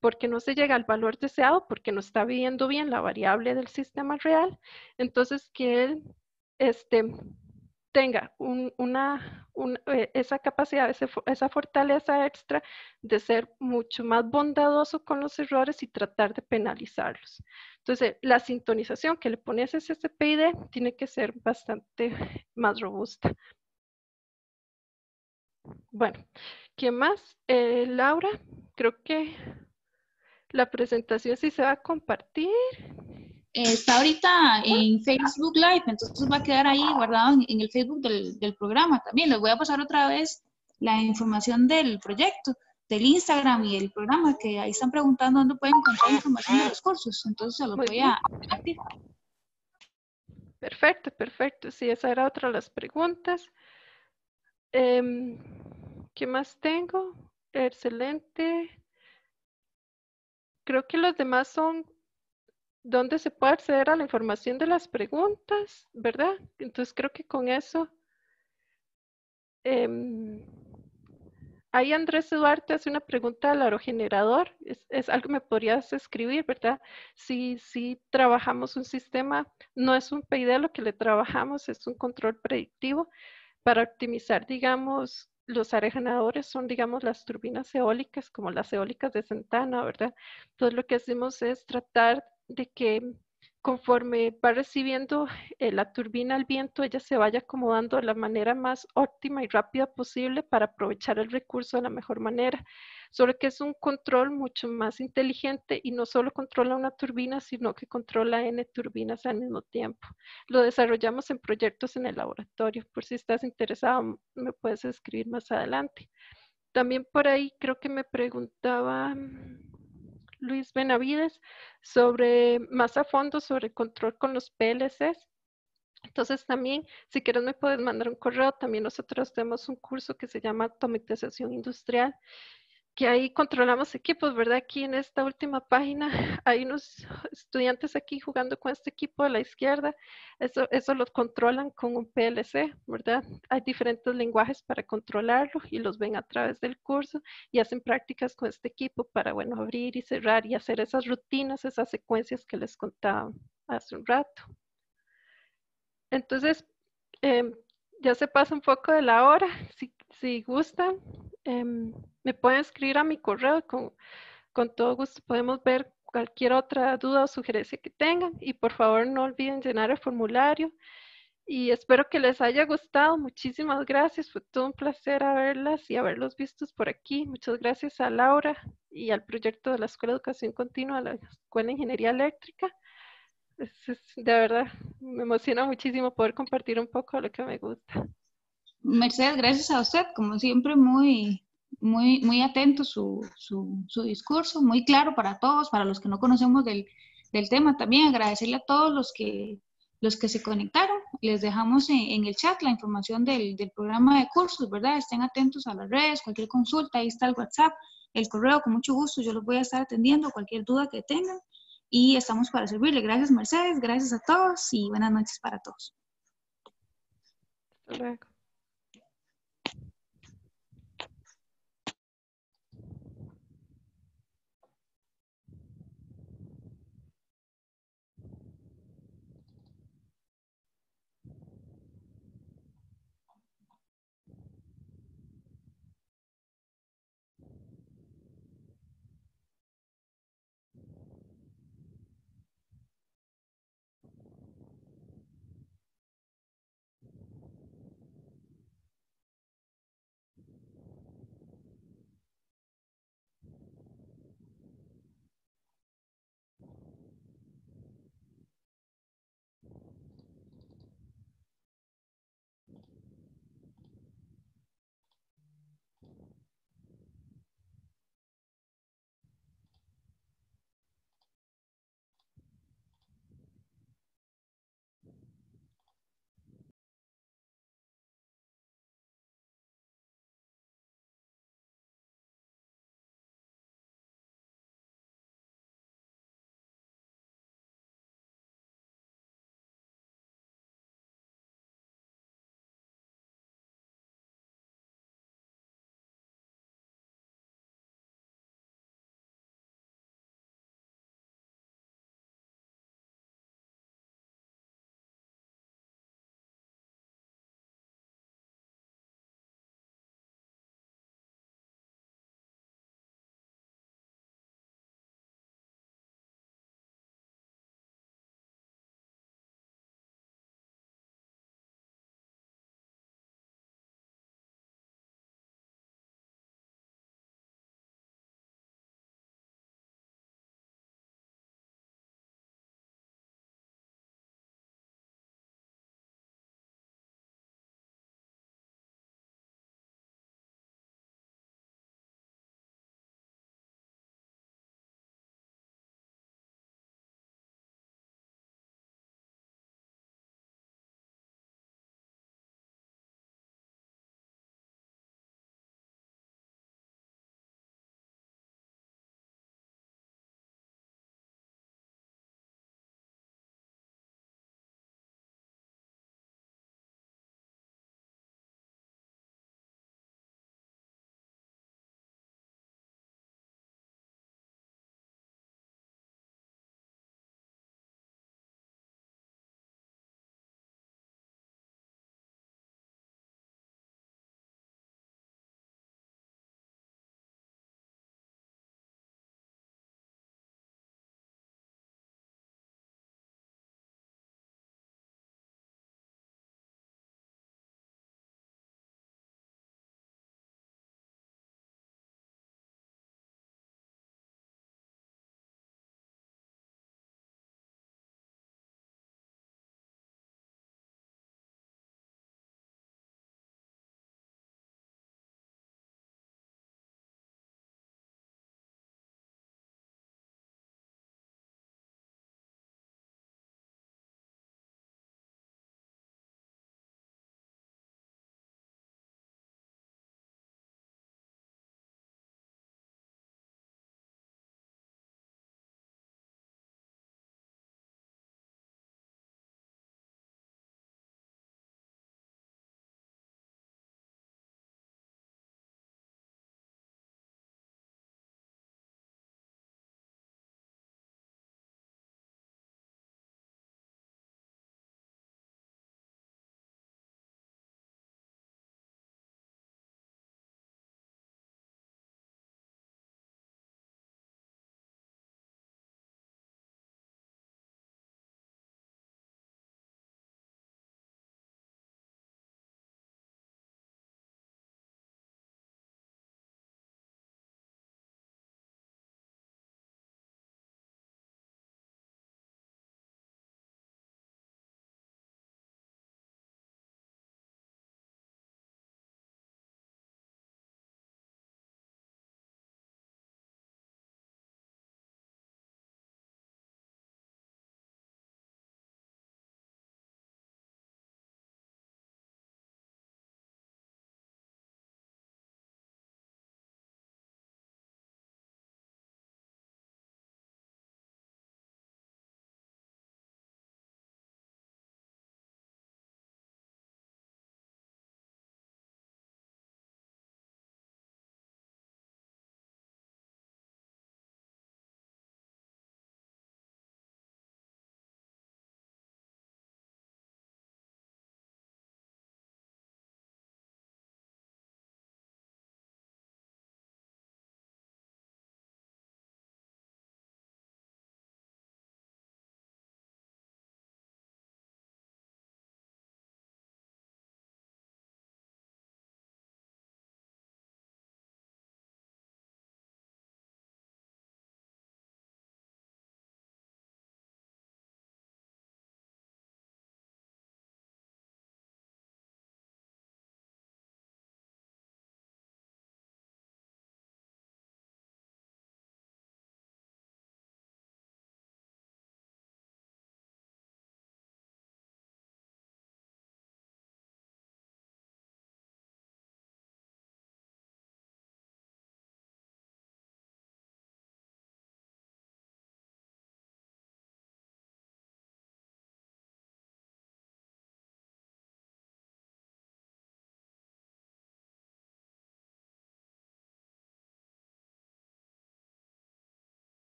Porque no se llega al valor deseado, porque no está viendo bien la variable del sistema real. Entonces, que él tenga esa capacidad, esa fortaleza extra de ser mucho más bondadoso con los errores y tratar de penalizarlos. Entonces, la sintonización que le pones a ese PID tiene que ser bastante más robusta. Bueno, ¿qué más? Laura, creo que la presentación sí se va a compartir. Está ahorita en Facebook Live, entonces va a quedar ahí guardado en el Facebook del programa también. Les voy a pasar otra vez la información del proyecto, del Instagram y el programa, que ahí están preguntando dónde pueden encontrar información de los cursos. Entonces se los voy a compartir. Perfecto, perfecto. Sí, esa era otra de las preguntas. ¿Qué más tengo? Excelente. Creo que los demás son donde se puede acceder a la información de las preguntas, ¿verdad? Entonces creo que con eso... ahí Andrés Duarte hace una pregunta al aerogenerador. Es algo que me podrías escribir, ¿verdad? Si trabajamos un sistema, no es un PID lo que le trabajamos, es un control predictivo para optimizar, digamos, los aerogeneradores son, digamos, las turbinas eólicas, como las eólicas de Santana, ¿verdad? Entonces lo que hacemos es tratar de que conforme va recibiendo la turbina el viento, ella se vaya acomodando de la manera más óptima y rápida posible para aprovechar el recurso de la mejor manera. Solo que es un control mucho más inteligente y no solo controla una turbina, sino que controla N turbinas al mismo tiempo. Lo desarrollamos en proyectos en el laboratorio. Por si estás interesado, me puedes escribir más adelante. También por ahí creo que me preguntaba Luis Benavides sobre más a fondo sobre control con los PLCs. Entonces también, si quieres me puedes mandar un correo. También nosotros tenemos un curso que se llama Automatización Industrial, que ahí controlamos equipos, ¿verdad? Aquí en esta última página hay unos estudiantes aquí jugando con este equipo a la izquierda. Eso lo controlan con un PLC, ¿verdad? Hay diferentes lenguajes para controlarlo y los ven a través del curso y hacen prácticas con este equipo para, bueno, abrir y cerrar y hacer esas rutinas, esas secuencias que les contaba hace un rato. Entonces, ya se pasa un poco de la hora. Si gustan, me pueden escribir a mi correo. Con todo gusto podemos ver cualquier otra duda o sugerencia que tengan. Y por favor no olviden llenar el formulario. Y espero que les haya gustado. Muchísimas gracias. Fue todo un placer haberlas y haberlos vistos por aquí. Muchas gracias a Laura y al proyecto de la Escuela de Educación Continua, la Escuela de Ingeniería Eléctrica. De verdad, me emociona muchísimo poder compartir un poco lo que me gusta. Mercedes, gracias a usted, como siempre, muy atento su discurso, muy claro para todos, para los que no conocemos del tema también. Agradecerle a todos los que se conectaron. Les dejamos en el chat la información del programa de cursos, ¿verdad? Estén atentos a las redes, cualquier consulta, ahí está el WhatsApp, el correo, con mucho gusto yo los voy a estar atendiendo, cualquier duda que tengan. Y estamos para servirle. Gracias, Mercedes, gracias a todos y buenas noches para todos. Hasta luego.